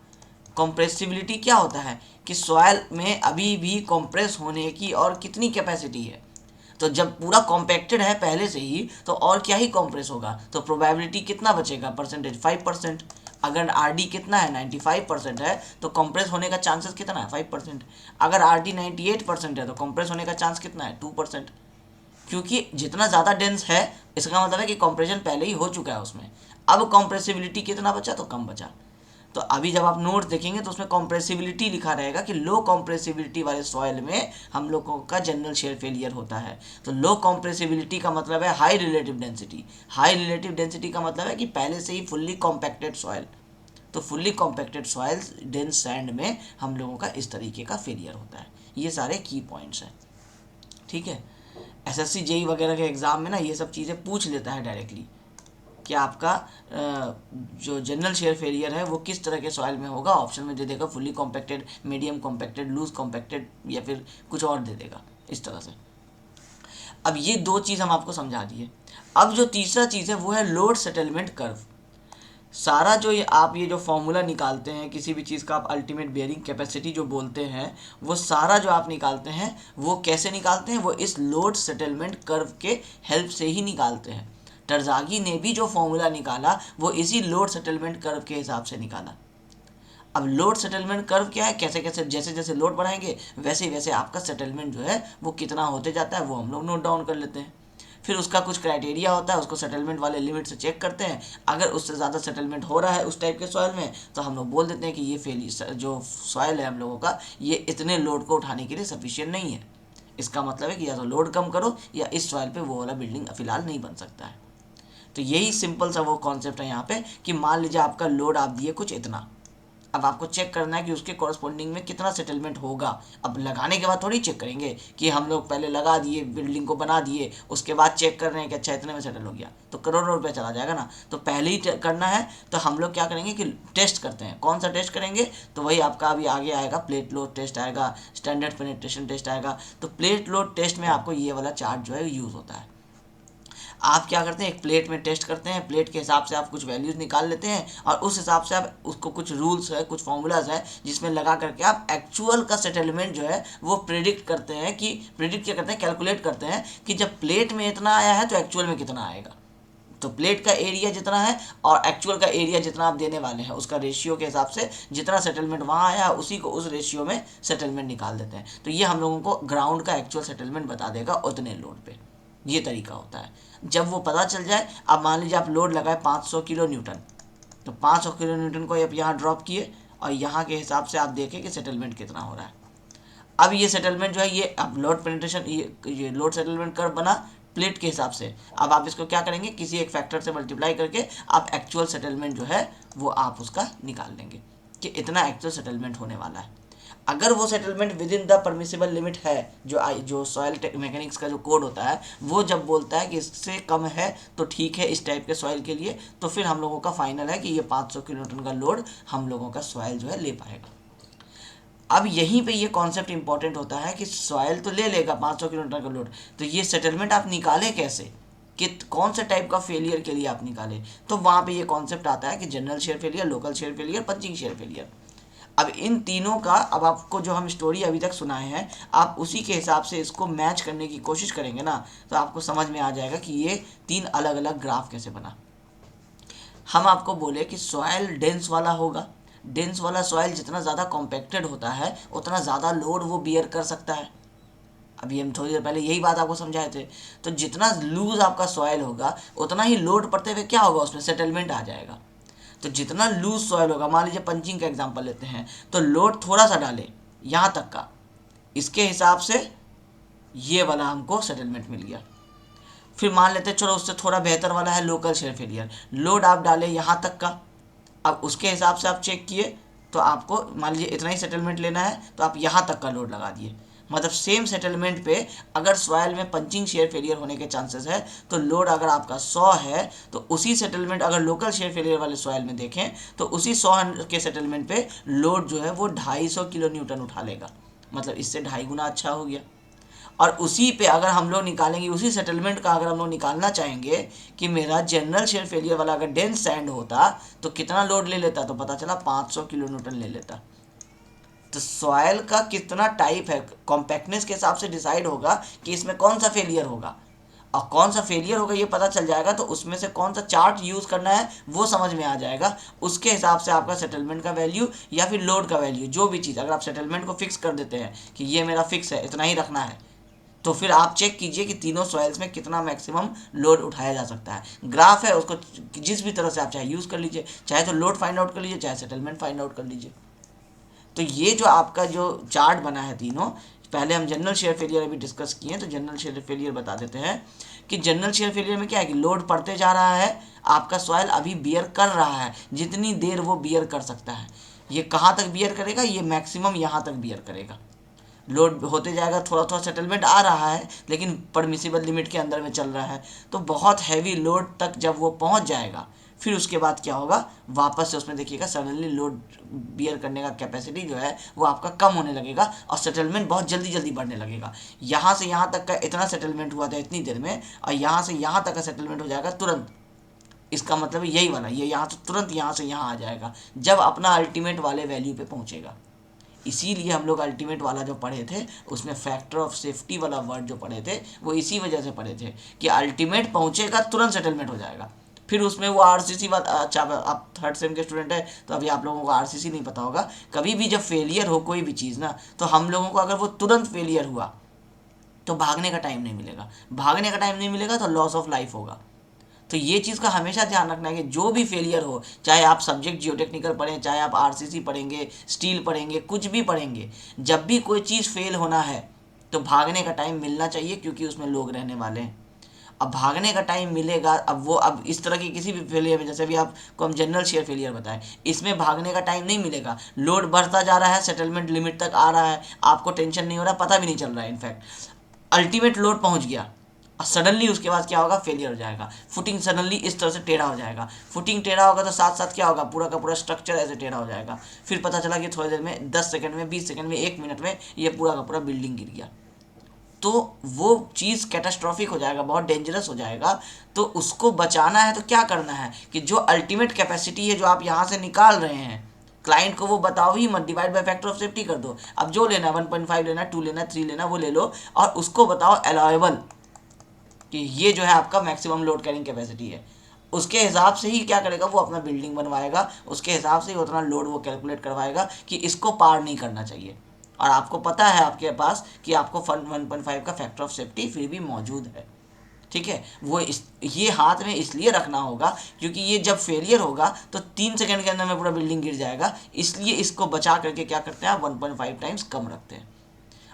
कॉम्प्रेसिबिलिटी क्या होता है कि सॉइल में अभी भी कॉम्प्रेस होने की और कितनी कैपेसिटी है। तो जब पूरा कॉम्पैक्टेड है पहले से ही, तो और क्या ही कॉम्प्रेस होगा, तो प्रोबेबिलिटी कितना बचेगा, परसेंटेज 5%। अगर आर डी कितना है, 95% है, तो कॉम्प्रेस होने का चांसेस कितना है, 5%। अगर आर डी 98% है तो कॉम्प्रेस होने का चांस कितना है, 2%। क्योंकि जितना ज़्यादा डेंस है, इसका मतलब है कि कॉम्प्रेशन पहले ही हो चुका है उसमें। अब कॉम्प्रेसिबिलिटी कितना बचा, तो कम बचा। तो अभी जब आप नोट देखेंगे तो उसमें कॉम्प्रेसिबिलिटी लिखा रहेगा कि लो कॉम्प्रेसिबिलिटी वाले सॉइल में हम लोगों का जनरल शेयर फेलियर होता है। तो लो कॉम्प्रेसिबिलिटी का मतलब है high relative density. High relative density का मतलब है कि पहले से ही फुल्ली कॉम्पैक्टेड सॉइल। तो fully compacted soils dense sand में हम लोगों का इस तरीके का फेलियर होता है। ये सारे की पॉइंट्स हैं, ठीक है। एसएससी जेई वगैरह के एग्ज़ाम में ना ये सब चीज़ें पूछ लेता है डायरेक्टली कि आपका जो जनरल शेयर फेलियर है वो किस तरह के सॉइल में होगा। ऑप्शन में दे देगा fully compacted, medium compacted, loose compacted, या फिर कुछ और दे देगा इस तरह से। अब ये दो चीज़ हम आपको समझा दिए। अब जो तीसरा चीज़ है वो है लोड सेटलमेंट कर्व। सारा जो ये जो फॉर्मूला निकालते हैं किसी भी चीज़ का, आप अल्टीमेट बेयरिंग कैपेसिटी जो बोलते हैं, वो सारा जो आप निकालते हैं वो कैसे निकालते हैं, वो इस लोड सेटलमेंट कर्व के हेल्प से ही निकालते हैं। टरज़ागी ने भी जो फॉर्मूला निकाला वो इसी लोड सेटलमेंट कर्व के हिसाब से निकाला। अब लोड सेटलमेंट कर्व क्या है, कैसे कैसे जैसे जैसे लोड बढ़ाएंगे वैसे वैसे आपका सेटलमेंट जो है वो कितना होते जाता है, वो हम लोग नोट डाउन कर लेते हैं। फिर उसका कुछ क्राइटेरिया होता है, उसको सेटलमेंट वाले लिमिट से चेक करते हैं। अगर उससे ज़्यादा सेटलमेंट हो रहा है उस टाइप के सॉइल में, तो हम लोग बोल देते हैं कि ये जो सॉइल है हम लोगों का, ये इतने लोड को उठाने के लिए सफिशिएंट नहीं है। इसका मतलब है कि या तो लोड कम करो या इस सॉइल पे वो वाला बिल्डिंग फ़िलहाल नहीं बन सकता है। तो यही सिंपल सा वो कॉन्सेप्ट है यहाँ पे कि मान लीजिए आपका लोड आप दिए कुछ इतना, अब आपको चेक करना है कि उसके कॉरस्पॉन्डिंग में कितना सेटलमेंट होगा। अब लगाने के बाद थोड़ी चेक करेंगे कि हम लोग पहले लगा दिए, बिल्डिंग को बना दिए, उसके बाद चेक कर रहे हैं कि अच्छा इतने में सेटल हो गया, तो करोड़ों रुपये चला जाएगा ना। तो पहले ही करना है तो हम लोग क्या करेंगे कि टेस्ट करते हैं। कौन सा टेस्ट करेंगे, तो वही आपका अभी आगे आएगा, प्लेट लोड टेस्ट आएगा, स्टैंडर्ड पेनिट्रेशन टेस्ट आएगा। तो प्लेट लोड टेस्ट में आपको ये वाला चार्ट जो है यूज़ होता है। आप क्या करते हैं, एक प्लेट में टेस्ट करते हैं, प्लेट के हिसाब से आप कुछ वैल्यूज़ निकाल लेते हैं और उस हिसाब से आप उसको कुछ रूल्स है, कुछ फॉर्मूलाज है जिसमें लगा करके आप एक्चुअल का सेटलमेंट जो है वो प्रेडिक्ट करते हैं। कि प्रेडिक्ट क्या करते हैं, कैलकुलेट करते हैं कि जब प्लेट में इतना आया है तो एक्चुअल में कितना आएगा। तो प्लेट का एरिया जितना है और एक्चुअल का एरिया जितना आप देने वाले हैं, उसका रेशियो के हिसाब से जितना सेटलमेंट वहाँ आया उसी को उस रेशियो में सेटलमेंट निकाल देते हैं। तो ये हम लोगों को ग्राउंड का एक्चुअल सेटलमेंट बता देगा उतने लोड पे। ये तरीका होता है। जब वो पता चल जाए, अब मान लीजिए आप लोड लगाए 500 किलो न्यूटन, तो 500 किलो न्यूटन को आप यहाँ ड्रॉप किए और यहाँ के हिसाब से आप देखें कि सेटलमेंट कितना हो रहा है। अब ये सेटलमेंट जो है ये अब लोड पेनिट्रेशन, ये लोड सेटलमेंट कर्व बना प्लेट के हिसाब से। अब आप इसको क्या करेंगे, किसी एक फैक्टर से मल्टीप्लाई करके आप एक्चुअल सेटलमेंट जो है वो आप उसका निकाल लेंगे कि इतना एक्चुअल सेटलमेंट होने वाला है। अगर वो settlement with in the permissible limit है, जो सॉइल मैकेनिक्स का जो कोड होता है वो जब बोलता है कि इससे कम है तो ठीक है इस टाइप के सॉइल के लिए, तो फिर हम लोगों का फाइनल है कि ये 500 किलोन्यूटन का लोड हम लोगों का सॉइल जो है ले पाएगा। अब यहीं पे ये कॉन्सेप्ट इंपॉर्टेंट होता है कि सॉइल तो ले लेगा 500 किलोमीटर का लोड, तो ये सेटलमेंट आप निकालें कैसे। कौन से टाइप का फेलियर के लिए आप निकाले, तो वहाँ पे ये कॉन्सेप्ट आता है कि general shear failure, local shear failure, punching share failure. अब इन तीनों का, अब आपको जो हम स्टोरी अभी तक सुनाए हैं, आप उसी के हिसाब से इसको मैच करने की कोशिश करेंगे ना, तो आपको समझ में आ जाएगा कि ये 3 अलग अलग ग्राफ कैसे बना। हम आपको बोले कि सॉइल डेंस वाला होगा, डेंस वाला सॉइल जितना ज़्यादा कॉम्पैक्टेड होता है उतना ज़्यादा लोड वो बियर कर सकता है। अभी हम थोड़ी देर पहले यही बात आपको समझाए थे। तो जितना लूज आपका सॉइल होगा उतना ही लोड पड़ते हुए क्या होगा, उसमें सेटलमेंट आ जाएगा। तो जितना लूज सॉइल होगा, मान लीजिए पंचिंग का एग्जांपल लेते हैं, तो लोड थोड़ा सा डालें यहाँ तक का, इसके हिसाब से ये वाला हमको सेटलमेंट मिल गया। फिर मान लेते हैं चलो उससे थोड़ा बेहतर वाला है लोकल शेयर फेलियर, लोड आप डालें यहाँ तक का, अब उसके हिसाब से आप चेक किए तो आपको मान लीजिए इतना ही सेटलमेंट लेना है, तो आप यहाँ तक का लोड लगा दिए। मतलब सेम सेटलमेंट पे अगर सॉइल में पंचिंग शेयर फेलियर होने के चांसेस है, तो लोड अगर आपका 100 है, तो उसी सेटलमेंट अगर लोकल शेयर फेलियर वाले सॉइल में देखें तो उसी 100 के सेटलमेंट पे लोड जो है वो 250 किलो न्यूटन उठा लेगा। मतलब इससे 2.5 गुना अच्छा हो गया। और उसी पे अगर हम लोग निकालेंगे, उसी सेटलमेंट का अगर हम लोग निकालना चाहेंगे कि मेरा जनरल शेयर फेलियर वाला अगर डेंस सैंड होता तो कितना लोड ले लेता, तो पता चला 500 किलो न्यूटन ले लेता। तो सॉयल का कितना टाइप है, कॉम्पैक्टनेस के हिसाब से डिसाइड होगा कि इसमें कौन सा फेलियर होगा, और कौन सा फेलियर होगा ये पता चल जाएगा, तो उसमें से कौन सा चार्ट यूज़ करना है वो समझ में आ जाएगा। उसके हिसाब से आपका सेटलमेंट का वैल्यू या फिर लोड का वैल्यू, जो भी चीज़, अगर आप सेटलमेंट को फिक्स कर देते हैं कि ये मेरा फिक्स है, इतना ही रखना है, तो फिर आप चेक कीजिए कि तीनों सॉइल्स में कितना मैक्सिमम लोड उठाया जा सकता है। ग्राफ है, उसको जिस भी तरह से आप चाहे यूज़ कर लीजिए, चाहे तो लोड फाइंड आउट कर लीजिए, चाहे सेटलमेंट फाइंड आउट कर लीजिए। तो ये जो आपका जो चार्ट बना है तीनों, पहले हम जनरल शेयर फेलियर अभी डिस्कस किए हैं, तो जनरल शेयर फेलियर बता देते हैं कि जनरल शेयर फेलियर में क्या है कि लोड पड़ते जा रहा है, आपका सॉइल अभी बियर कर रहा है जितनी देर वो बियर कर सकता है। ये कहाँ तक बियर करेगा, ये मैक्सिमम यहाँ तक बियर करेगा। लोड होते जाएगा, थोड़ा थोड़ा सेटलमेंट आ रहा है लेकिन परमिसिबल लिमिट के अंदर में चल रहा है। तो बहुत हैवी लोड तक जब वो पहुंच जाएगा, फिर उसके बाद क्या होगा, वापस से उसमें देखिएगा सडनली लोड बियर करने का कैपेसिटी जो है वो आपका कम होने लगेगा और सेटलमेंट बहुत जल्दी जल्दी बढ़ने लगेगा। यहाँ से यहाँ तक का इतना सेटलमेंट हुआ था इतनी देर में, और यहाँ से यहाँ तक का सेटलमेंट हो जाएगा तुरंत। इसका मतलब यही वाला, ये यहाँ से तुरंत यहाँ से यहाँ आ जाएगा जब अपना अल्टीमेट वाले वैल्यू पे पहुँचेगा। इसीलिए हम लोग अल्टीमेट वाला जो पढ़े थे उसमें फैक्टर ऑफ सेफ्टी वाला वर्ड जो पढ़े थे वो इसी वजह से पढ़े थे कि अल्टीमेट पहुंचेगा तुरंत सेटलमेंट हो जाएगा। फिर उसमें वो आरसीसी बात, अच्छा आप थर्ड सेम के स्टूडेंट है तो अभी आप लोगों को आरसीसी नहीं पता होगा। कभी भी जब फेलियर हो कोई भी चीज़ ना, तो हम लोगों को अगर वो तुरंत फेलियर हुआ तो भागने का टाइम नहीं मिलेगा, भागने का टाइम नहीं मिलेगा तो लॉस ऑफ लाइफ होगा। तो ये चीज़ का हमेशा ध्यान रखना है कि जो भी फेलियर हो, चाहे आप सब्जेक्ट जियोटेक्निकल पढ़ें, चाहे आप आरसीसी पढ़ेंगे, स्टील पढ़ेंगे, कुछ भी पढ़ेंगे, जब भी कोई चीज़ फेल होना है तो भागने का टाइम मिलना चाहिए, क्योंकि उसमें लोग रहने वाले हैं। अब भागने का टाइम मिलेगा, अब इस तरह की किसी भी फेलियर में, जैसे अभी आपको हम जनरल शेयर फेलियर बताएं, इसमें भागने का टाइम नहीं मिलेगा। लोड बढ़ता जा रहा है, सेटलमेंट लिमिट तक आ रहा है, आपको टेंशन नहीं हो रहा, पता भी नहीं चल रहा है, इनफैक्ट अल्टीमेट लोड पहुंच गया और सडनली उसके बाद क्या होगा, फेलियर हो जाएगा। फुटिंग सडनली इस तरह से टेढ़ा हो जाएगा, फुटिंग टेढ़ा होगा तो साथ साथ क्या होगा, पूरा का पूरा स्ट्रक्चर ऐसे टेढ़ा हो जाएगा। फिर पता चला कि थोड़ी देर में 10 सेकंड में, 20 सेकंड में, 1 मिनट में ये पूरा का पूरा बिल्डिंग गिर गया। तो वो चीज़ कैटास्ट्रॉफिक हो जाएगा, बहुत डेंजरस हो जाएगा। तो उसको बचाना है तो क्या करना है कि जो अल्टीमेट कैपेसिटी है जो आप यहाँ से निकाल रहे हैं, क्लाइंट को वो बताओ ही मत, divide by factor of safety कर दो। अब जो लेना है 1.5 लेना, 2 लेना, 3 लेना, वो ले लो और उसको बताओ अलाउएबल कि ये जो है आपका मैक्सिमम लोड कैरिंग कैपेसिटी है। उसके हिसाब से ही क्या करेगा, वो अपना बिल्डिंग बनवाएगा, उसके हिसाब से ही उतना लोड वो कैलकुलेट करवाएगा कि इसको पार नहीं करना चाहिए। और आपको पता है आपके पास कि आपको 1.5 का फैक्टर ऑफ सेफ्टी फिर भी मौजूद है, ठीक है। ये हाथ में इसलिए रखना होगा क्योंकि ये जब फेलियर होगा तो 3 सेकंड के अंदर में पूरा बिल्डिंग गिर जाएगा, इसलिए इसको बचा करके क्या करते हैं, 1.5 टाइम्स कम रखते हैं।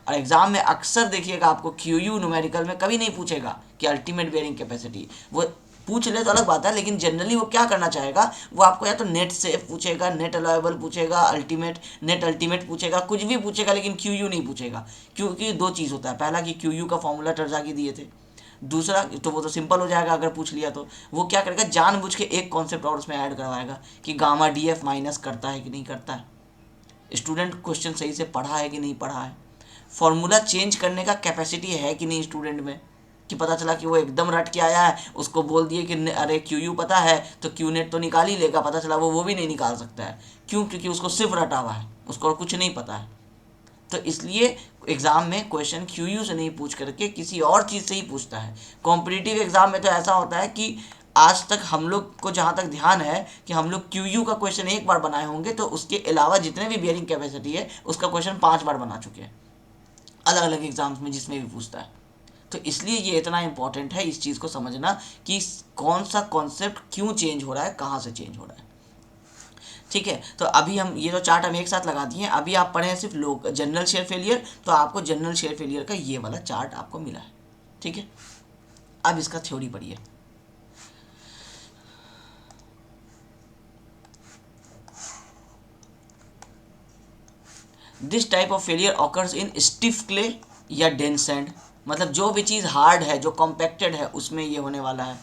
और एग्जाम में अक्सर देखिएगा आपको क्यू न्यूमेरिकल में कभी नहीं पूछेगा कि अल्टीमेट बेयरिंग कैपेसिटी, वो पूछ ले तो अलग बात है, लेकिन जनरली वो क्या करना चाहेगा, वो आपको या तो नेट सेफ पूछेगा, नेट अलाउएबल पूछेगा, नेट अल्टीमेट पूछेगा, कुछ भी पूछेगा, लेकिन क्यू नहीं पूछेगा। क्योंकि 2 चीज़ होता है, पहला कि क्यू का फॉर्मूला टर्जागी दिए थे, दूसरा तो वो तो सिंपल हो जाएगा अगर पूछ लिया तो वो क्या करेगा, जानबूझ के एक कॉन्सेप्ट और उसमें ऐड करवाएगा कि गामा डीएफ माइनस करता है कि नहीं करता है, स्टूडेंट क्वेश्चन सही से पढ़ा है कि नहीं पढ़ा है, फॉर्मूला चेंज करने का कैपेसिटी है कि नहीं स्टूडेंट में, कि पता चला कि वो एकदम रट के आया है, उसको बोल दिए कि अरे क्यू यू पता है तो क्यू नेट तो निकाल ही लेगा, पता चला वो भी नहीं निकाल सकता है। क्यों? क्योंकि उसको सिर्फ रटा हुआ है, उसको और कुछ नहीं पता है। तो इसलिए एग्ज़ाम में क्वेश्चन क्यू यू से नहीं पूछ करके किसी और चीज़ से ही पूछता है। कॉम्पिटिटिव एग्ज़ाम में तो ऐसा होता है कि आज तक हम लोग को जहाँ तक ध्यान है कि हम लोग क्यू यू का क्वेश्चन एक बार बनाए होंगे, तो उसके अलावा जितने भी बियरिंग कैपेसिटी है उसका क्वेश्चन 5 बार बना चुके हैं अलग अलग एग्जाम्स में जिसमें भी पूछता है। तो इसलिए ये इतना इंपॉर्टेंट है इस चीज़ को समझना कि कौन सा कॉन्सेप्ट क्यों चेंज हो रहा है, कहाँ से चेंज हो रहा है। ठीक है, तो अभी हम ये जो चार्ट हम एक साथ लगा दिए हैं। अभी आप पढ़े हैं सिर्फ लोग जनरल शेयर फेलियर, तो आपको जनरल शेयर फेलियर का ये वाला चार्ट आपको मिला है। ठीक है, अब इसका थ्योरी पढ़िए। This type of failure occurs in stiff clay या डेंस सैंड, मतलब जो भी चीज़ हार्ड है, जो कॉम्पैक्टेड है, उसमें ये होने वाला है।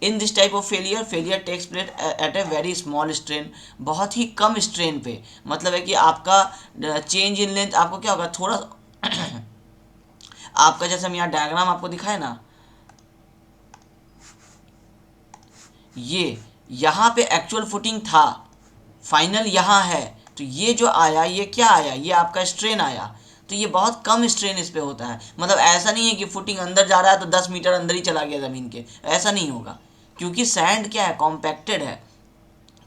In this type of failure failure takes place at a very small strain, बहुत ही कम स्ट्रेन पे, मतलब है कि आपका चेंज इन लेंथ आपको क्या होगा, थोड़ा आपका जैसे हम यहाँ डायग्राम आपको दिखाए ना, ये यहाँ पे एक्चुअल फुटिंग था, फाइनल यहाँ है, तो ये जो आया ये क्या आया, ये आपका स्ट्रेन आया। तो ये बहुत कम स्ट्रेन इस पे होता है, मतलब ऐसा नहीं है कि फुटिंग अंदर जा रहा है तो 10 मीटर अंदर ही चला गया ज़मीन के, ऐसा नहीं होगा। क्योंकि सैंड क्या है, कॉम्पैक्टेड है,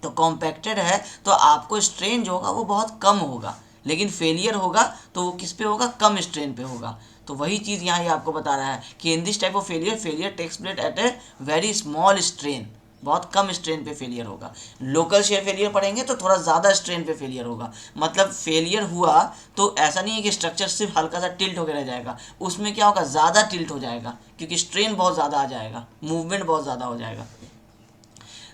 तो कॉम्पैक्टेड है तो आपको स्ट्रेन जो होगा वो बहुत कम होगा, लेकिन फेलियर होगा तो वो किस पे होगा, कम स्ट्रेन पे होगा। तो वही चीज़ यहाँ ये आपको बता रहा है कि in this type of failure failure takes place at a very small strain, बहुत कम स्ट्रेन पे फेलियर होगा। लोकल शेयर फेलियर पढ़ेंगे तो थोड़ा ज़्यादा स्ट्रेन पे फेलियर होगा, मतलब फेलियर हुआ तो ऐसा नहीं है कि स्ट्रक्चर सिर्फ हल्का सा टिल्ट होकर रह जाएगा, उसमें क्या होगा, ज़्यादा टिल्ट हो जाएगा, क्योंकि स्ट्रेन बहुत ज़्यादा आ जाएगा, मूवमेंट बहुत ज़्यादा हो जाएगा।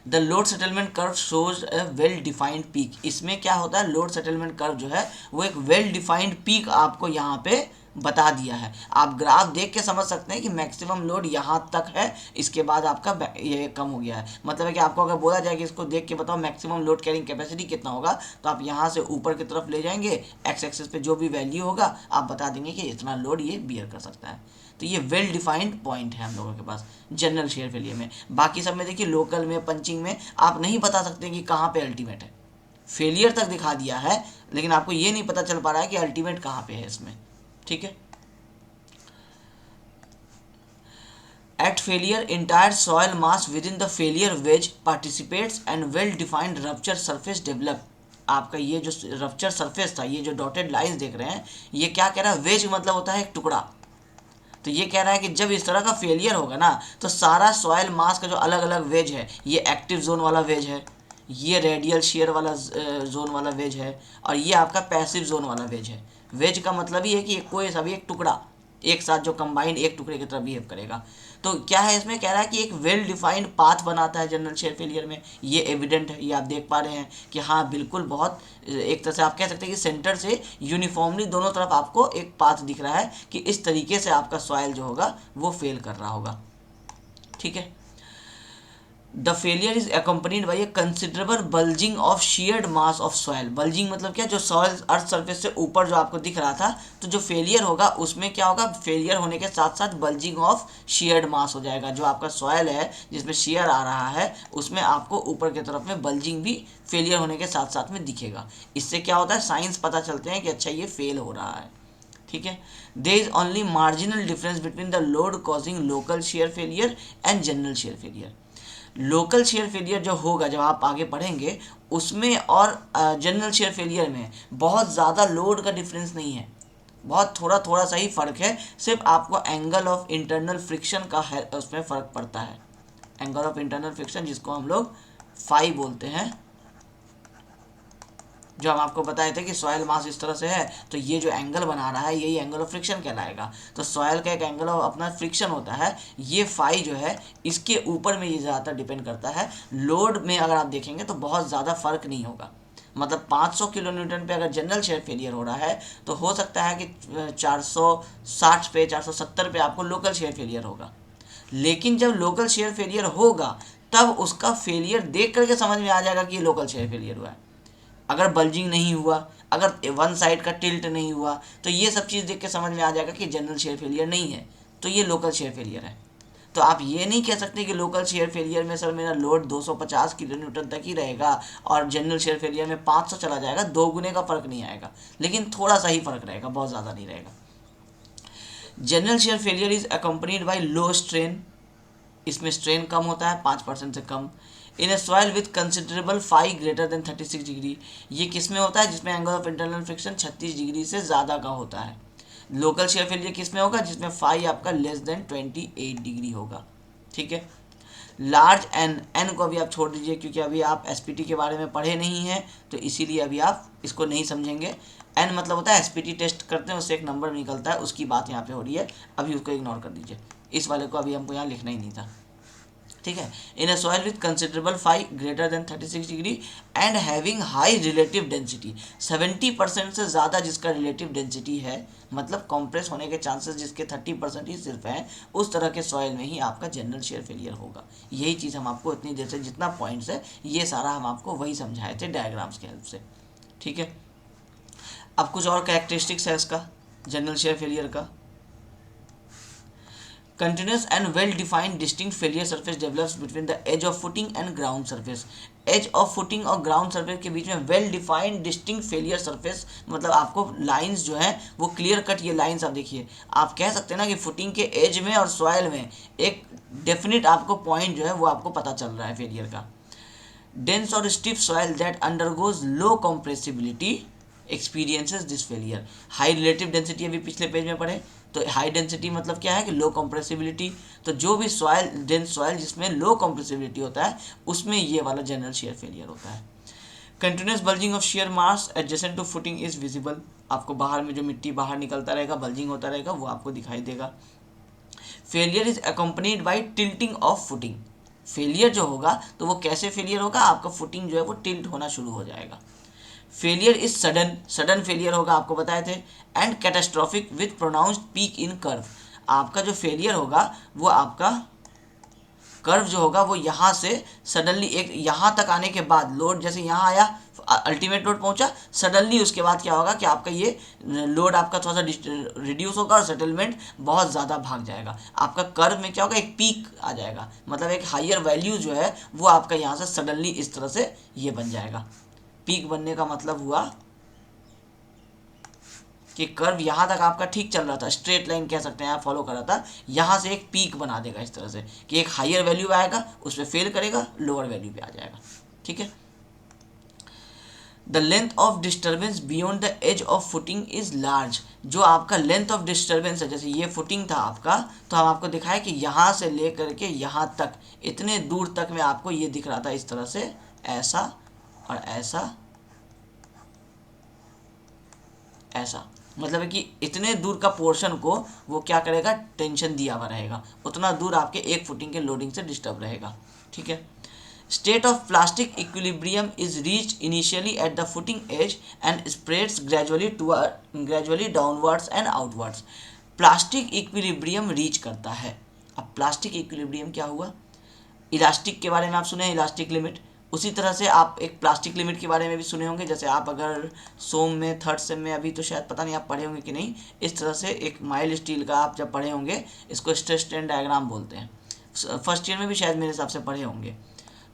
The load settlement curve shows A well defined peak, इसमें क्या होता है, लोड सेटलमेंट कर्व जो है वो एक वेल डिफाइंड पीक आपको यहाँ पे बता दिया है। आप ग्राफ देख के समझ सकते हैं कि मैक्सिमम लोड यहाँ तक है, इसके बाद आपका ये कम हो गया है। मतलब है कि आपको अगर बोला जाए कि इसको देख के बताओ मैक्सिमम लोड कैरिंग कैपेसिटी कितना होगा, तो आप यहाँ से ऊपर की तरफ ले जाएंगे, एक्स एक्सिस पे जो भी वैल्यू होगा आप बता देंगे कि इतना लोड ये बियर कर सकता है। तो ये वेल डिफाइंड पॉइंट है हम लोगों के पास जनरल शेयर फेलियर में। बाकी सब में देखिए लोकल में, पंचिंग में आप नहीं बता सकते कि कहाँ पे अल्टीमेट है, फेलियर तक दिखा दिया है लेकिन आपको ये नहीं पता चल पा रहा है कि अल्टीमेट कहाँ पे है इसमें। ठीक है, at failure entire soil mass within the failure wedge participates and well defined rupture surface develop. आपका ये जो रप्चर सरफेस था, ये जो डॉटेड लाइंस देख रहे हैं, ये क्या कह रहा है, वेज मतलब होता है एक टुकड़ा। तो ये कह रहा है कि जब इस तरह का फेलियर होगा ना, तो सारा सॉयल मास का जो अलग अलग वेज है, ये एक्टिव जोन वाला वेज है, ये रेडियल शेयर वाला जोन वाला वेज है, और ये आपका पैसिव जोन वाला वेज है। वेज का मतलब ही है कि कोई सभी एक टुकड़ा एक साथ जो कंबाइंड एक टुकड़े की तरह बिहेव करेगा। तो क्या है इसमें, कह रहा है कि एक वेल डिफाइंड पाथ बनाता है जनरल शेयर फेलियर में, ये एविडेंट है, ये आप देख पा रहे हैं कि हाँ बिल्कुल बहुत एक तरह से आप कह सकते हैं कि सेंटर से यूनिफॉर्मली दोनों तरफ आपको एक पाथ दिख रहा है कि इस तरीके से आपका सॉइल जो होगा वो फेल कर रहा होगा। ठीक है, the failure is accompanied by A considerable bulging of shared mass of soil. Bulging मतलब क्या, जो सॉयल अर्थ सरफेस से ऊपर जो आपको दिख रहा था, तो जो फेलियर होगा उसमें क्या होगा, फेलियर होने के साथ साथ बल्जिंग ऑफ शेयर्ड मास हो जाएगा। जो आपका सॉयल है जिसमें शेयर आ रहा है उसमें आपको ऊपर की तरफ में बल्जिंग भी फेलियर होने के साथ साथ में दिखेगा। इससे क्या होता है, साइंस पता चलते हैं कि अच्छा ये फेल हो रहा है। ठीक है, there is only marginal difference between the load causing local shear failure and general shear failure. Local shear failure जो होगा जब आप आगे पढ़ेंगे उसमें और जनरल शेयर फेलियर में बहुत ज़्यादा लोड का डिफरेंस नहीं है, बहुत थोड़ा थोड़ा सा ही फ़र्क है, सिर्फ आपको एंगल ऑफ इंटरनल फ्रिक्शन का है उसमें फ़र्क पड़ता है। एंगल ऑफ इंटरनल फ्रिक्शन जिसको हम लोग फाई बोलते हैं, जो हम आपको बताए थे कि सॉयल मास इस तरह से है तो ये जो एंगल बना रहा है यही एंगल ऑफ फ्रिक्शन कहलाएगा। तो सॉयल का एक एंगल ऑफ अपना फ्रिक्शन होता है, ये फाई जो है इसके ऊपर में ये ज़्यादातर डिपेंड करता है। लोड में अगर आप देखेंगे तो बहुत ज़्यादा फर्क नहीं होगा, मतलब 500 किलो न्यूटन पे अगर जनरल शेयर फेलियर हो रहा है तो हो सकता है कि 460 पे 470 पे आपको लोकल शेयर फेलियर होगा। लेकिन जब लोकल शेयर फेलियर होगा तब उसका फेलियर देख करके समझ में आ जाएगा कि ये लोकल शेयर फेलियर हुआ है। अगर बल्जिंग नहीं हुआ, अगर वन साइड का टिल्ट नहीं हुआ, तो ये सब चीज़ देख के समझ में आ जाएगा कि जनरल शेयर फेलियर नहीं है। तो ये लोकल शेयर फेलियर है। तो आप ये नहीं कह सकते कि लोकल शेयर फेलियर में सर मेरा लोड 250 किलो न्यूटन तक ही रहेगा और जनरल शेयर फेलियर में 500 चला जाएगा, 2 गुने का फर्क नहीं आएगा, लेकिन थोड़ा सा ही फर्क रहेगा, बहुत ज़्यादा नहीं रहेगा। General shear failure is accompanied by low strain, इसमें स्ट्रेन कम होता है 5% से कम। In a soil with considerable phi greater than 36 degree, ये किस में होता है? जिसमें angle of internal friction 36 degree से ज़्यादा का होता है। लोकल शेयर फेलियर किस में होगा? जिसमें फाई आपका लेस देन 28 डिग्री होगा। ठीक है। लार्ज एन, एन को अभी आप छोड़ दीजिए क्योंकि अभी आप एसपीटी के बारे में पढ़े नहीं हैं, तो इसीलिए अभी आप इसको नहीं समझेंगे। एन मतलब होता है एसपीटी टेस्ट करते हैं उससे एक नंबर निकलता है, उसकी बात यहाँ पे हो रही है, अभी उसको इग्नोर कर दीजिए, इस वाले को अभी हमको यहाँ लिखना ही नहीं था। ठीक है। In a soil with considerable phi greater than 36 degree and having high relative density, 70% से ज़्यादा जिसका रिलेटिव डेंसिटी है, मतलब कॉम्प्रेस होने के चांसेस जिसके 30% ही सिर्फ हैं, उस तरह के सॉइल में ही आपका जनरल शेयर फेलियर होगा। यही चीज़ हम आपको इतनी देर से जितना पॉइंट्स है ये सारा हम आपको वही समझाए थे डायग्राम्स की हेल्प से। ठीक है। अब कुछ और कैरेक्टरिस्टिक्स है इसका जनरल शेयर फेलियर का। Continuous and well-defined distinct failure surface develops between the edge of footing and ground surface. Edge of footing और ग्राउंड सर्फेस के बीच में well defined distinct failure surface, मतलब आपको लाइंस जो है वो क्लियर कट, ये लाइंस आप देखिए, आप कह सकते हैं ना कि फुटिंग के एज में और सॉइल में एक डेफिनेट आपको पॉइंट जो है वो आपको पता चल रहा है फेलियर का। डेंस और stiff soil that undergoes low compressibility experiences this failure. High relative density अभी पिछले पेज में पढ़े, तो हाई डेंसिटी मतलब क्या है कि लो कॉम्प्रेसिबिलिटी, तो जो भी सॉइल डेंस सॉइल जिसमें लो कॉम्प्रेसिबिलिटी होता है उसमें ये वाला जनरल शेयर फेलियर होता है। Continuous bulging of shear mass adjacent to footing is visible, आपको बाहर में जो मिट्टी बाहर निकलता रहेगा, बल्जिंग होता रहेगा, वो आपको दिखाई देगा। Failure is accompanied by tilting of footing, failure जो होगा तो वो कैसे फेलियर होगा? आपका फुटिंग जो है वो टिल्ट होना शुरू हो जाएगा। Failure is sudden, sudden failure होगा, आपको बताए थे। And catastrophic with pronounced peak in curve, आपका जो फेलियर होगा वो आपका कर्व जो होगा वो यहाँ से सडनली एक यहाँ तक आने के बाद लोड जैसे यहाँ आया, अल्टीमेट लोड पहुँचा, सडनली उसके बाद क्या होगा कि आपका ये लोड आपका थोड़ा सा रिड्यूस होगा और सेटलमेंट बहुत ज़्यादा भाग जाएगा। आपका कर्व में क्या होगा? एक पीक आ जाएगा, मतलब एक हायर वैल्यू जो है वो आपका यहाँ से सडनली इस तरह से ये बन जाएगा। पीक बनने का मतलब हुआ कि कर्व यहाँ तक आपका ठीक चल रहा था, स्ट्रेट लाइन कह सकते हैं आप, फॉलो कर रहा था, यहाँ से एक पीक बना देगा इस तरह से कि एक हायर वैल्यू आएगा, उस पर फेल करेगा, लोअर वैल्यू पे आ जाएगा। ठीक है। The length of disturbance beyond the edge of footing is large, जो आपका लेंथ ऑफ डिस्टर्बेंस है, जैसे ये फुटिंग था आपका, तो हम आपको दिखाया कि यहाँ से लेकर के यहाँ तक इतने दूर तक में आपको ये दिख रहा था इस तरह से, ऐसा और ऐसा, ऐसा, मतलब है कि इतने दूर का पोर्शन को वो क्या करेगा? टेंशन दिया हुआ रहेगा, उतना दूर आपके एक फुटिंग के लोडिंग से डिस्टर्ब रहेगा। ठीक है। State of plastic equilibrium is reach initially at the footing edge and spreads gradually downwards and outwards. Plastic equilibrium reach करता है। अब प्लास्टिक इक्विलिब्रियम क्या हुआ? इलास्टिक के बारे में आप सुने हैं, इलास्टिक लिमिट, उसी तरह से आप एक प्लास्टिक लिमिट के बारे में भी सुने होंगे। जैसे आप अगर सोम में थर्ड सेम में अभी तो शायद पता नहीं आप पढ़े होंगे कि नहीं, इस तरह से एक माइल्ड स्टील का आप जब पढ़े होंगे, इसको स्ट्रेस स्ट्रेन डायग्राम बोलते हैं। फर्स्ट ईयर में भी शायद मेरे हिसाब से पढ़े होंगे।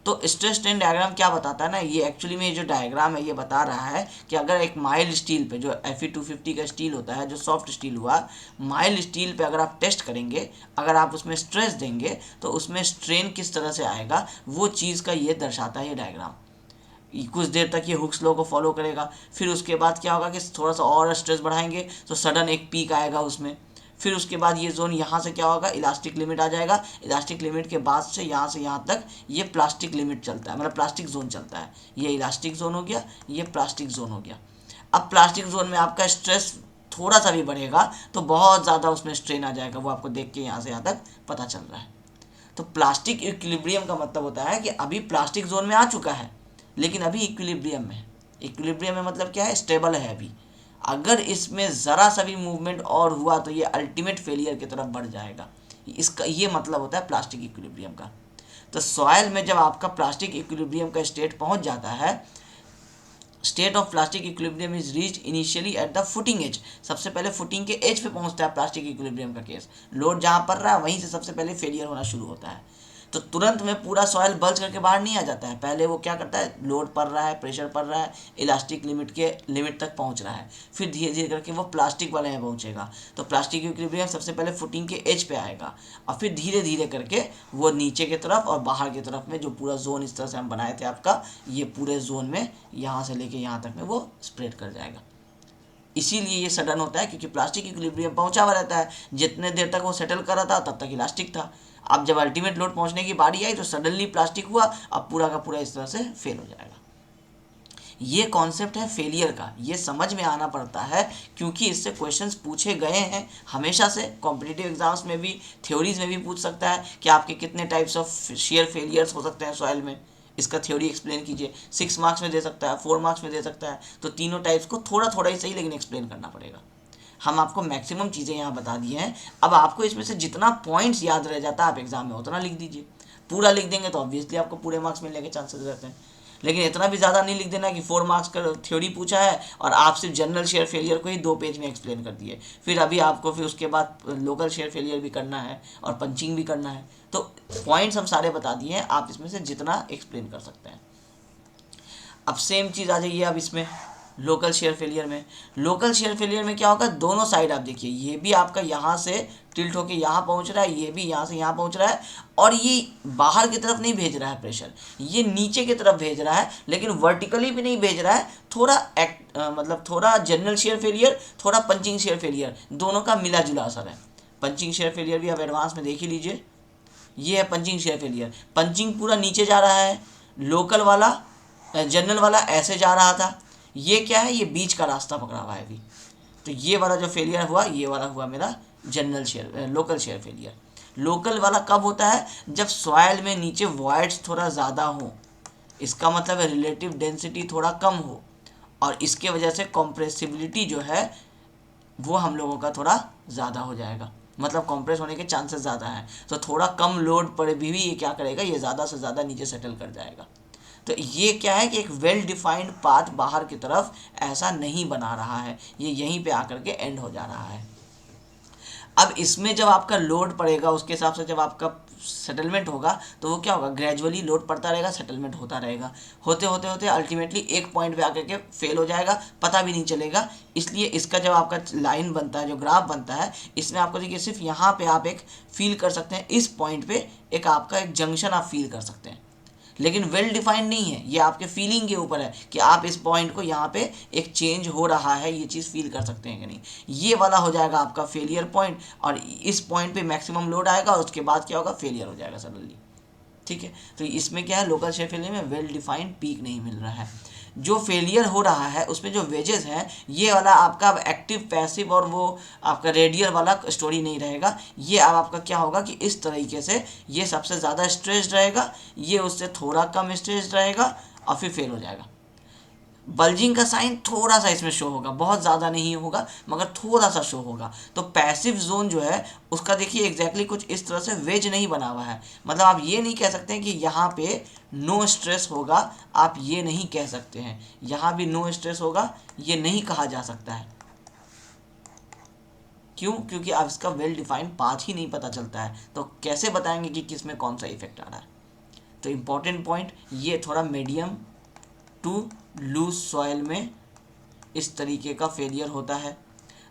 तो स्ट्रेस स्ट्रेन डायग्राम क्या बताता है ना, ये एक्चुअली में ये जो डायग्राम है ये बता रहा है कि अगर एक माइल्ड स्टील पे, जो Fe250 का स्टील होता है, जो सॉफ्ट स्टील हुआ, माइल्ड स्टील पे अगर आप टेस्ट करेंगे, अगर आप उसमें स्ट्रेस देंगे तो उसमें स्ट्रेन किस तरह से आएगा, वो चीज़ का ये दर्शाता है ये डायग्राम। कुछ देर तक ये हुक्स लॉ को फॉलो करेगा, फिर उसके बाद क्या होगा कि थोड़ा सा और स्ट्रेस बढ़ाएंगे तो सडन एक पीक आएगा उसमें, फिर उसके बाद ये जोन यहाँ से क्या होगा? इलास्टिक लिमिट आ जाएगा। इलास्टिक लिमिट के बाद से यहाँ तक ये प्लास्टिक लिमिट चलता है, मतलब प्लास्टिक जोन चलता है। ये इलास्टिक जोन हो गया, ये प्लास्टिक जोन हो गया। अब प्लास्टिक जोन में आपका स्ट्रेस थोड़ा सा भी बढ़ेगा तो बहुत ज़्यादा उसमें स्ट्रेन आ जाएगा, वो आपको देख के यहाँ से यहाँ तक पता चल रहा है। तो प्लास्टिक इक्विलिब्रियम का मतलब होता है कि अभी प्लास्टिक जोन में आ चुका है लेकिन अभी इक्विलिब्रियम में है। इक्विलिब्रियम में मतलब क्या है? स्टेबल है अभी। अगर इसमें ज़रा सा भी मूवमेंट और हुआ तो ये अल्टीमेट फेलियर की तरफ बढ़ जाएगा। इसका ये मतलब होता है प्लास्टिक इक्विलिब्रियम का। तो सॉइल में जब आपका प्लास्टिक इक्विलिब्रियम का स्टेट पहुंच जाता है, state of plastic equilibrium is reach initially at the footing edge. सबसे पहले फुटिंग के एज पे पहुंचता है प्लास्टिक इक्विलिब्रियम का केस। लोड जहां पड़ रहा है वहीं से सबसे पहले फेलियर होना शुरू होता है। तो तुरंत में पूरा सॉइल बल्ज करके बाहर नहीं आ जाता है, पहले वो क्या करता है, लोड पड़ रहा है, प्रेशर पड़ रहा है, इलास्टिक लिमिट तक पहुंच रहा है, फिर धीरे धीरे करके वो प्लास्टिक वाले में पहुंचेगा। तो प्लास्टिक इक्विलिब्रियम सबसे पहले फुटिंग के एज पे आएगा और फिर धीरे धीरे करके वो नीचे की तरफ और बाहर की तरफ में जो पूरा जोन इस तरह से हम बनाए थे आपका, ये पूरे जोन में यहाँ से लेके यहाँ तक में वो स्प्रेड कर जाएगा। इसीलिए ये सडन होता है क्योंकि प्लास्टिक इक्विलिब्रियम पहुंचा हुआ रहता है। जितने देर तक वो सेटल कर रहा था तब तक इलास्टिक था। अब जब अल्टीमेट लोड पहुंचने की बारी आई तो सडनली प्लास्टिक हुआ, अब पूरा का पूरा इस तरह से फेल हो जाएगा। ये कॉन्सेप्ट है फेलियर का, ये समझ में आना पड़ता है क्योंकि इससे क्वेश्चंस पूछे गए हैं हमेशा से। कॉम्पिटिटिव एग्जाम्स में भी, थ्योरीज में भी पूछ सकता है कि आपके कितने टाइप्स ऑफ शेयर फेलियर्स हो सकते हैं सॉइल में, इसका थ्योरी एक्सप्लेन कीजिए। 6 मार्क्स में दे सकता है, 4 मार्क्स में दे सकता है। तो तीनों टाइप्स को थोड़ा थोड़ा ही सही लेकिन एक्सप्लेन करना पड़ेगा। हम आपको मैक्सिमम चीज़ें यहाँ बता दी हैं। अब आपको इसमें से जितना पॉइंट्स याद रह जाता है आप एग्जाम में उतना लिख दीजिए। पूरा लिख देंगे तो ऑब्वियसली आपको पूरे मार्क्स मिलने के चांसेस रहते हैं, लेकिन इतना भी ज़्यादा नहीं लिख देना कि 4 मार्क्स का थ्योरी पूछा है और आप सिर्फ जनरल शेयर फेलियर को ही 2 पेज में एक्सप्लेन कर दिए, फिर अभी आपको फिर उसके बाद लोकल शेयर फेलियर भी करना है और पंचिंग भी करना है। तो पॉइंट्स हम सारे बता दिए हैं, आप इसमें से जितना एक्सप्लेन कर सकते हैं। अब सेम चीज़ आ जाइए अब इसमें लोकल शेयर फेलियर में। लोकल शेयर फेलियर में क्या होगा, दोनों साइड आप देखिए, ये भी आपका यहाँ से टिल्ट होके यहाँ पहुँच रहा है, ये भी यहाँ से यहाँ पहुँच रहा है, और ये बाहर की तरफ नहीं भेज रहा है प्रेशर, ये नीचे की तरफ भेज रहा है, लेकिन वर्टिकली भी नहीं भेज रहा है। थोड़ा मतलब थोड़ा जनरल शेयर फेलियर, थोड़ा पंचिंग शेयर फेलियर, दोनों का मिला जुला असर है। पंचिंग शेयर फेलियर भी आप एडवांस में देख ही लीजिए, ये है पंचिंग शेयर फेलियर। पंचिंग पूरा नीचे जा रहा है, लोकल वाला जनरल वाला ऐसे जा रहा था, ये क्या है, ये बीच का रास्ता पकड़ा हुआ है अभी। तो ये वाला जो फेलियर हुआ, ये वाला हुआ मेरा general share local shear failure. Local वाला कब होता है, जब सॉइल में नीचे वॉइड्स थोड़ा ज़्यादा हो, इसका मतलब है रिलेटिव डेंसिटी थोड़ा कम हो, और इसके वजह से कॉम्प्रेसिबिलिटी जो है वो हम लोगों का थोड़ा ज़्यादा हो जाएगा, मतलब कंप्रेस होने के चांसेस ज़्यादा हैं। तो थोड़ा कम लोड पर भी ये क्या करेगा, ये ज़्यादा से ज़्यादा नीचे सेटल कर जाएगा। तो ये क्या है कि एक वेल डिफाइंड पाथ बाहर की तरफ ऐसा नहीं बना रहा है, ये यहीं पे आकर के एंड हो जा रहा है। अब इसमें जब आपका लोड पड़ेगा उसके हिसाब से जब आपका सेटलमेंट होगा तो वो क्या होगा, ग्रेजुअली लोड पड़ता रहेगा, सेटलमेंट होता रहेगा, होते होते होते अल्टीमेटली एक पॉइंट पे आकर के फेल हो जाएगा, पता भी नहीं चलेगा। इसलिए इसका जब आपका लाइन बनता है, जो ग्राफ बनता है, इसमें आपको देखिए सिर्फ यहाँ पे आप एक फील कर सकते हैं, इस पॉइंट पे एक आपका एक जंक्शन आप फील कर सकते हैं, लेकिन वेल डिफाइंड नहीं है, ये आपके फीलिंग के ऊपर है कि आप इस पॉइंट को यहाँ पे एक चेंज हो रहा है, ये चीज़ फील कर सकते हैं कि नहीं। ये वाला हो जाएगा आपका फेलियर पॉइंट, और इस पॉइंट पे मैक्सिमम लोड आएगा और उसके बाद क्या होगा, फेलियर हो जाएगा सडनली। ठीक है, तो इसमें क्या है, लोकल शेयर फेलियर में वेल डिफाइंड पीक नहीं मिल रहा है। जो फेलियर हो रहा है उसमें जो वेजेस हैं, ये वाला आपका अब एक्टिव पैसिव और वो आपका रेडियल वाला स्टोरी नहीं रहेगा। ये अब आपका क्या होगा कि इस तरीके से ये सबसे ज़्यादा स्ट्रेस्ड रहेगा, ये उससे थोड़ा कम स्ट्रेस्ड रहेगा और फिर फेल हो जाएगा। बल्जिंग का साइन थोड़ा सा इसमें शो होगा, बहुत ज़्यादा नहीं होगा मगर थोड़ा सा शो होगा। तो पैसिव जोन जो है उसका देखिए एग्जैक्टली कुछ इस तरह से वेज नहीं बना हुआ है, मतलब आप ये नहीं कह सकते हैं कि यहाँ पे नो स्ट्रेस होगा, आप ये नहीं कह सकते हैं, यहाँ भी नो स्ट्रेस होगा ये नहीं कहा जा सकता है। क्यों, क्योंकि आप इसका वेल डिफाइंड पाथ ही नहीं पता चलता है, तो कैसे बताएंगे कि किस में कौन सा इफेक्ट आ रहा है। तो इम्पॉर्टेंट पॉइंट ये थोड़ा मीडियम टू लूज सॉइल में इस तरीके का फेलियर होता है।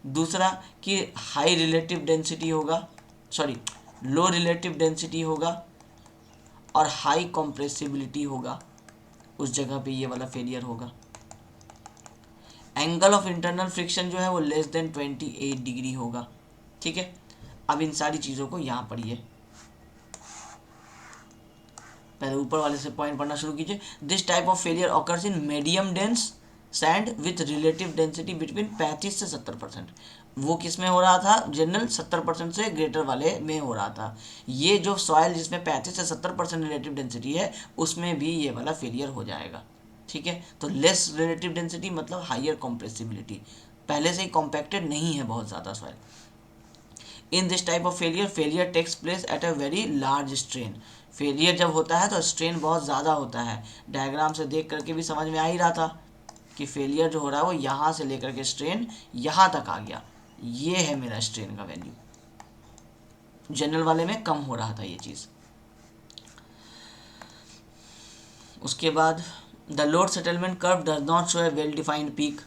दूसरा कि हाई रिलेटिव डेंसिटी होगा, सॉरी लो रिलेटिव डेंसिटी होगा और हाई कॉम्प्रेसिबिलिटी होगा, उस जगह पे ये वाला फेलियर होगा। एंगल ऑफ इंटरनल फ्रिक्शन जो है वो लेस देन 28 डिग्री होगा। ठीक है, अब इन सारी चीज़ों को यहाँ पढ़िए, पहले ऊपर वाले से पॉइंट पढ़ना शुरू कीजिए। This type of failure occurs in medium dense sand with relative density between 35 से 70%। वो किस में हो रहा था, जनरल 70% से ग्रेटर वाले में हो रहा था। ये जो सॉइल जिसमें 35 से 70% रिलेटिव डेंसिटी है उसमें भी ये वाला फेलियर हो जाएगा। ठीक है, तो लेस रिलेटिव डेंसिटी मतलब हाइयर कॉम्प्रेसिबिलिटी, पहले से ही कॉम्पैक्टेड नहीं है बहुत ज़्यादा soil. In this type of failure takes place at a very large strain. Failure जब होता है तो स्ट्रेन बहुत ज़्यादा होता है, डायग्राम से देख करके भी समझ में आ ही रहा था। कि फेलियर जो हो रहा है वो यहाँ से लेकर के स्ट्रेन यहाँ तक आ गया, ये है मेरा स्ट्रेन का वैल्यू। जनरल वाले में कम हो रहा था ये चीज़। उसके बाद the load settlement curve does not show a well defined peak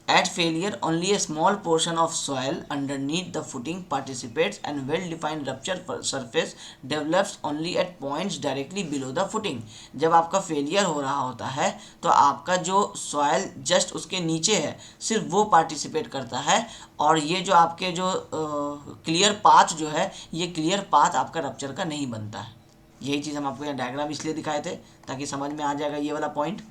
at failure, only a small portion of soil underneath the footing participates and well defined rupture surface develops only at points directly below the footing. जब आपका failure हो रहा होता है तो आपका जो soil just उसके नीचे है सिर्फ वो पार्टिसिपेट करता है, और ये जो आपके जो क्लियर पाथ जो है, ये क्लियर पाथ आपका रप्चर का नहीं बनता है। यही चीज़ हम आपको यहाँ डायग्राम इसलिए दिखाए थे ताकि समझ में आ जाएगा ये वाला point.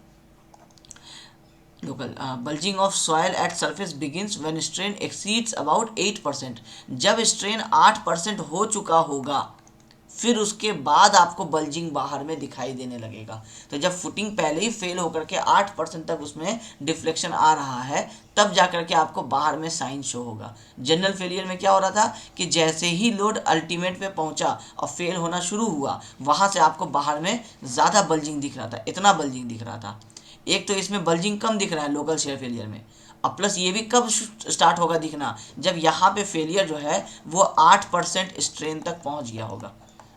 Local bulging of soil at surface begins when strain exceeds about 8%। जब स्ट्रेन 8% हो चुका होगा फिर उसके बाद आपको बल्जिंग बाहर में दिखाई देने लगेगा। तो जब फुटिंग पहले ही फेल होकर के 8% तक उसमें डिफ्लेक्शन आ रहा है तब जाकर के आपको बाहर में साइन शो होगा। जनरल फेलियर में क्या हो रहा था कि जैसे ही लोड अल्टीमेट पे पहुंचा और फेल होना शुरू हुआ वहाँ से आपको बाहर में ज़्यादा बल्जिंग दिख रहा था, इतना बल्जिंग दिख रहा था। एक तो इसमें बल्जिंग कम दिख रहा है लोकल शेयर फेलियर में, और प्लस ये भी कब स्टार्ट होगा दिखना, जब यहाँ पे फेलियर जो है वो 8% स्ट्रेन तक पहुँच गया होगा,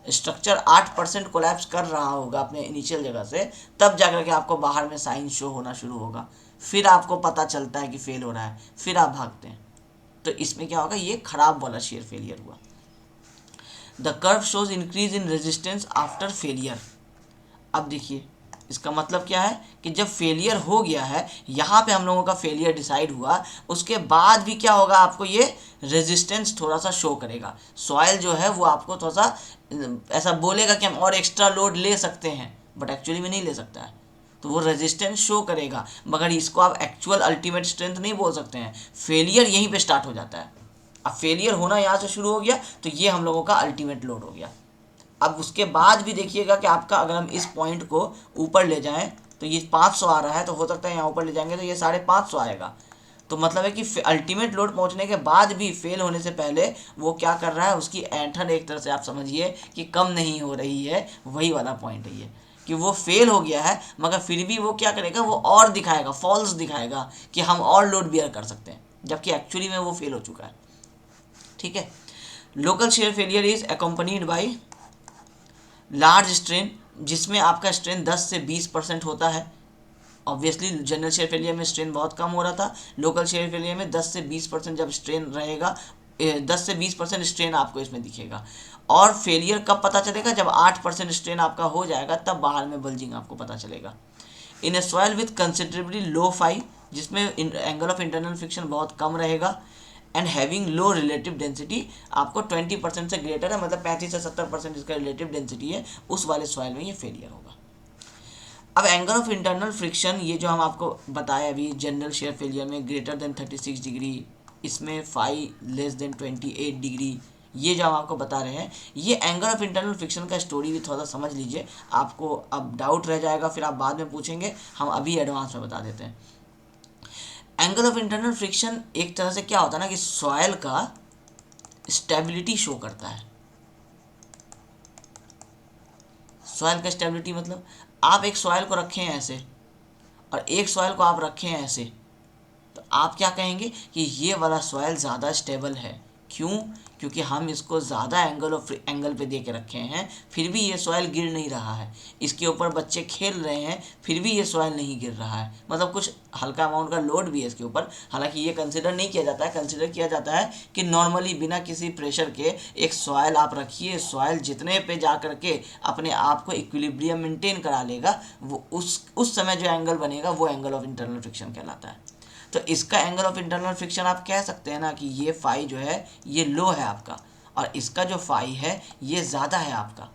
स्ट्रक्चर 8% कोलैप्स कर रहा होगा अपने इनिशियल जगह से, तब जाकर के आपको बाहर में साइन शो होना शुरू होगा। फिर आपको पता चलता है कि फेल हो रहा है, फिर आप भागते हैं। तो इसमें क्या होगा, ये खराब वाला शेयर फेलियर हुआ। The curve shows increase in resistance after failure. अब देखिए इसका मतलब क्या है कि जब फेलियर हो गया है, यहाँ पे हम लोगों का फेलियर डिसाइड हुआ, उसके बाद भी क्या होगा, आपको ये रेजिस्टेंस थोड़ा सा शो करेगा। सॉइल जो है वो आपको थोड़ा सा ऐसा बोलेगा कि हम और एक्स्ट्रा लोड ले सकते हैं, बट एक्चुअली में नहीं ले सकता है, तो वो रेजिस्टेंस शो करेगा, मगर इसको आप एक्चुअल अल्टीमेट स्ट्रेंथ नहीं बोल सकते हैं। फेलियर यहीं पे स्टार्ट हो जाता है। अब फेलियर होना यहाँ से शुरू हो गया तो ये हम लोगों का अल्टीमेट लोड हो गया। अब उसके बाद भी देखिएगा कि आपका अगर हम इस पॉइंट को ऊपर ले जाएं तो ये 500 आ रहा है, तो हो सकता है यहाँ ऊपर ले जाएंगे तो ये 550 आएगा। तो मतलब है कि अल्टीमेट लोड पहुंचने के बाद भी फेल होने से पहले वो क्या कर रहा है, उसकी ऐंठन एक तरह से आप समझिए कि कम नहीं हो रही है। वही वाला पॉइंट है ये कि वो फेल हो गया है मगर फिर भी वो क्या करेगा, वो और दिखाएगा, फॉल्स दिखाएगा कि हम और लोड बियर कर सकते हैं, जबकि एक्चुअली में वो फेल हो चुका है। ठीक है। Local shear failure is accompanied by large strain, जिसमें आपका स्ट्रेन 10 से 20% होता है। ऑब्वियसली जनरल शेयर फेलियर में स्ट्रेन बहुत कम हो रहा था, लोकल शेयर फेलियर में 10 से 20% जब स्ट्रेन रहेगा, 10 से 20% स्ट्रेन आपको इसमें दिखेगा। और फेलियर कब पता चलेगा, जब 8% स्ट्रेन आपका हो जाएगा तब बाहर में बल्जिंग आपको पता चलेगा। In a soil with considerably low phi, जिसमें एंगल ऑफ इंटरनल फ्रिक्शन बहुत कम रहेगा, and having low relative density, आपको 20% से ग्रेटर है, मतलब 35 से 70% इसका रिलेटिव डेंसिटी है, उस वाले सॉइल में ये फेलियर होगा। अब एंगल ऑफ इंटरनल फ्रिक्शन, ये जो हम आपको बताया अभी जनरल शेयर फेलियर में ग्रेटर देन 36 डिग्री, इसमें फाई लेस देन 28 डिग्री, ये जो हम आपको बता रहे हैं, ये एंगल ऑफ इंटरनल फ्रिक्शन का स्टोरी भी थोड़ा सा समझ लीजिए, आपको अब डाउट रह जाएगा, फिर आप बाद में पूछेंगे, हम अभी एडवांस में बता देते हैं। एंगल ऑफ इंटरनल फ्रिक्शन एक तरह से क्या होता है ना कि सॉयल का स्टेबिलिटी शो करता है। सॉयल का स्टेबिलिटी मतलब आप एक सॉयल को रखें हैं ऐसे और एक सॉयल को आप रखें हैं ऐसे, तो आप क्या कहेंगे कि ये वाला सॉयल ज़्यादा स्टेबल है। क्यों? क्योंकि हम इसको ज़्यादा एंगल पे दे के रखे हैं, फिर भी ये सॉयल गिर नहीं रहा है। इसके ऊपर बच्चे खेल रहे हैं, फिर भी ये सॉयल नहीं गिर रहा है, मतलब कुछ हल्का अमाउंट का लोड भी है इसके ऊपर। हालांकि ये कंसिडर नहीं किया जाता है, कंसिडर किया जाता है कि नॉर्मली बिना किसी प्रेशर के एक सॉयल आप रखिए, सॉयल जितने पे जा करके अपने आप को इक्विलिब्रियम मेंटेन करा लेगा, वो उस समय जो एंगल बनेगा वो एंगल ऑफ इंटरनल फ्रिक्शन कहलाता है। तो इसका एंगल ऑफ इंटरनल फ्रिक्शन आप कह सकते हैं ना कि ये फाई जो है ये लो है आपका, और इसका जो फाई है ये ज़्यादा है आपका।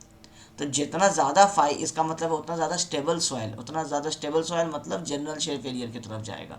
तो जितना ज़्यादा फाई, इसका मतलब उतना ज़्यादा स्टेबल सॉइल, उतना ज़्यादा स्टेबल सॉइल मतलब जनरल शेयर फेलियर की तरफ जाएगा।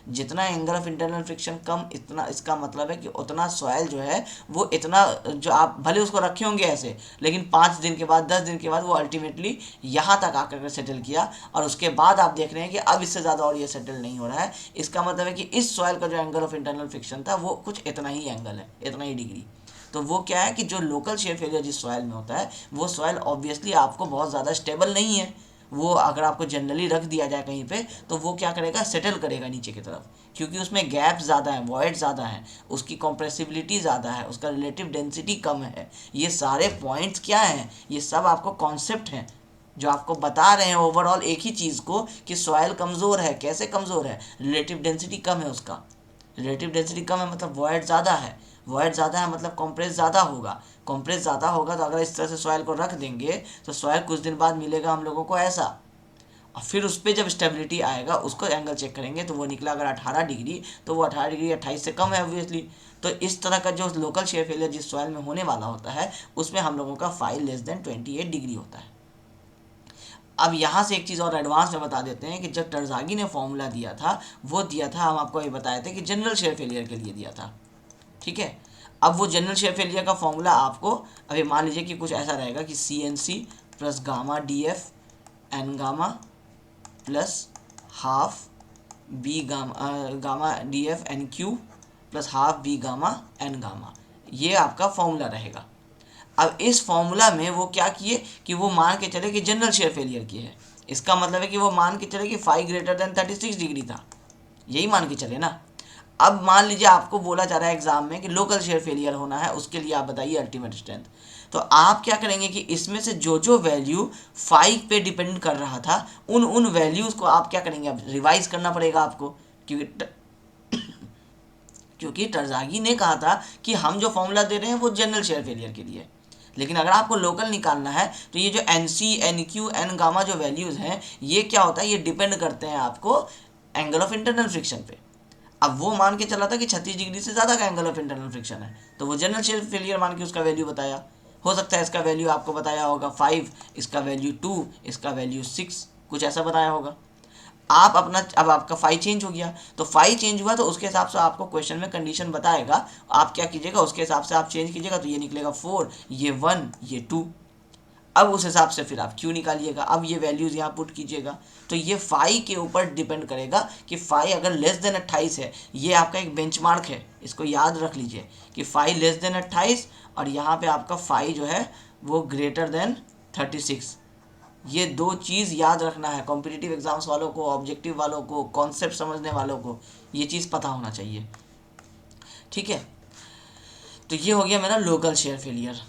जितना एंगल ऑफ इंटरनल फ्रिक्शन कम, इतना इसका मतलब है कि उतना सॉइल जो है वो इतना, जो आप भले उसको रखे होंगे ऐसे, लेकिन 5 दिन के बाद 10 दिन के बाद वो अल्टीमेटली यहाँ तक आकर के सेटल किया, और उसके बाद आप देख रहे हैं कि अब इससे ज़्यादा और ये सेटल नहीं हो रहा है। इसका मतलब है कि इस सॉइल का जो एंगल ऑफ इंटरनल फ्रिक्शन था वो कुछ इतना ही एंगल है, इतना ही डिग्री। तो वो क्या है कि जो लोकल शेयर फेलियर जिस सॉइल में होता है वो सॉइल ऑब्वियसली आपको बहुत ज़्यादा स्टेबल नहीं है, वो अगर आपको जनरली रख दिया जाए कहीं पे तो वो क्या करेगा, सेटल करेगा नीचे की तरफ, क्योंकि उसमें गैप ज़्यादा है, वॉइड ज़्यादा है, उसकी कॉम्प्रेसिबिलिटी ज़्यादा है, उसका रिलेटिव डेंसिटी कम है। ये सारे पॉइंट्स क्या हैं, ये सब आपको कॉन्सेप्ट हैं जो आपको बता रहे हैं ओवरऑल एक ही चीज़ को कि सॉइल कमज़ोर है। कैसे कमज़ोर है, रिलेटिव डेंसिटी कम है उसका, रिलेटिव डेंसिटी कम है मतलब वॉइड ज़्यादा है, वॉइड ज़्यादा है मतलब कंप्रेस ज़्यादा होगा, कंप्रेस ज़्यादा होगा तो अगर इस तरह से सॉइल को रख देंगे तो सॉइल कुछ दिन बाद मिलेगा हम लोगों को ऐसा, और फिर उस पर जब स्टेबिलिटी आएगा उसको एंगल चेक करेंगे तो वो निकला अगर 18 डिग्री तो वो 18 डिग्री 28 से कम है ऑब्वियसली। तो इस तरह का जो लोकल शेयर फेलियर जिस सॉइल में होने वाला होता है उसमें हम लोगों का फाई लेस देन 28 डिग्री होता है। अब यहाँ से एक चीज़ और एडवांस में बता देते हैं कि जब टरज़ागी ने फॉर्मूला दिया था वो दिया था, हम आपको ये बताए थे कि जनरल शेयर फेलियर के लिए दिया था, ठीक है। अब वो जनरल शेयर फेलियर का फॉर्मूला आपको अभी मान लीजिए कि कुछ ऐसा रहेगा कि CNC plus gamma DF N gamma plus half B gamma DF NQ plus half B gamma N gamma, ये आपका फॉर्मूला रहेगा। अब इस फॉर्मूला में वो क्या किए कि वो मान के चले कि जनरल शेयर फेलियर की है, इसका मतलब है कि वो मान के चले कि फाई ग्रेटर देन 36 डिग्री था, यही मान के चले ना। अब मान लीजिए आपको बोला जा रहा है एग्जाम में कि लोकल शेयर फेलियर होना है, उसके लिए आप बताइए अल्टीमेट स्ट्रेंथ। तो आप क्या करेंगे कि इसमें से जो जो वैल्यू 5 पे डिपेंड कर रहा था उन वैल्यूज़ को आप क्या करेंगे, अब रिवाइज करना पड़ेगा आपको, क्योंकि टरज़ागी ने कहा था कि हम जो फॉर्मूला दे रहे हैं वो जनरल शेयर फेलियर के लिए, लेकिन अगर आपको लोकल निकालना है तो ये जो NC NQ एन गामा जो वैल्यूज़ हैं ये क्या होता है, ये डिपेंड करते हैं आपको एंगल ऑफ इंटरनल फ्रिक्शन पे। अब वो मान के चला था कि 36 डिग्री से ज़्यादा का एंगल ऑफ इंटरनल फ्रिक्शन है तो वो जनरल शेयर फेलियर मान के उसका वैल्यू बताया। हो सकता है इसका वैल्यू आपको बताया होगा 5, इसका वैल्यू 2, इसका वैल्यू 6, कुछ ऐसा बताया होगा। आप अपना, अब आपका फाई चेंज हो गया तो फाई चेंज हुआ तो उसके हिसाब से आपको क्वेश्चन में कंडीशन बताएगा, आप क्या कीजिएगा उसके हिसाब से आप चेंज कीजिएगा, तो ये निकलेगा 4, ये 1, ये 2। अब उस हिसाब से फिर आप क्यू निकालिएगा, अब ये वैल्यूज़ यहाँ पुट कीजिएगा। तो ये फाई के ऊपर डिपेंड करेगा कि फाई अगर लेस देन 28 है, ये आपका एक बेंचमार्क है, इसको याद रख लीजिए कि फाई लेस देन 28 और यहाँ पे आपका फाई जो है वो ग्रेटर देन 36। ये दो चीज़ याद रखना है, कॉम्पिटिटिव एग्जाम्स वालों को, ऑब्जेक्टिव वालों को, कॉन्सेप्ट समझने वालों को ये चीज़ पता होना चाहिए, ठीक है। तो ये हो गया मेरा लोकल शेयर फेलियर।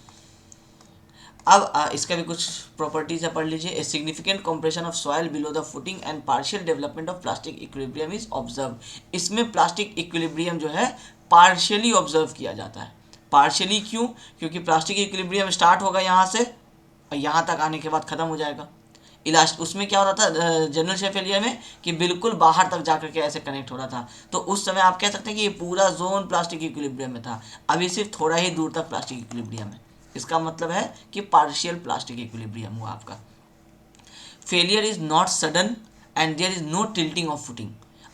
अब इसका भी कुछ प्रॉपर्टीज है, पढ़ लीजिए। A significant compression of soil below the footing and partial development of plastic equilibrium is observe. इसमें प्लास्टिक इक्विलिब्रियम जो है पार्शियली ऑब्जर्व किया जाता है। पार्शियली क्यों, क्योंकि प्लास्टिक इक्विलिब्रियम स्टार्ट होगा यहाँ से और यहाँ तक आने के बाद ख़त्म हो जाएगा। इलास्ट उसमें क्या हो रहा था जनरल शेयर फेलियर में कि बिल्कुल बाहर तक जाकर के ऐसे कनेक्ट हो रहा था, तो उस समय आप कह सकते हैं कि ये पूरा जोन प्लास्टिक इक्विलिब्रियम में था, अभी सिर्फ थोड़ा ही दूर तक प्लास्टिक इक्विलिब्रियम है। इसका मतलब है कि पार्शियल प्लास्टिक इक्विलिब्रियम हुआ आपका। Failure is not sudden and there is no tilting of footing.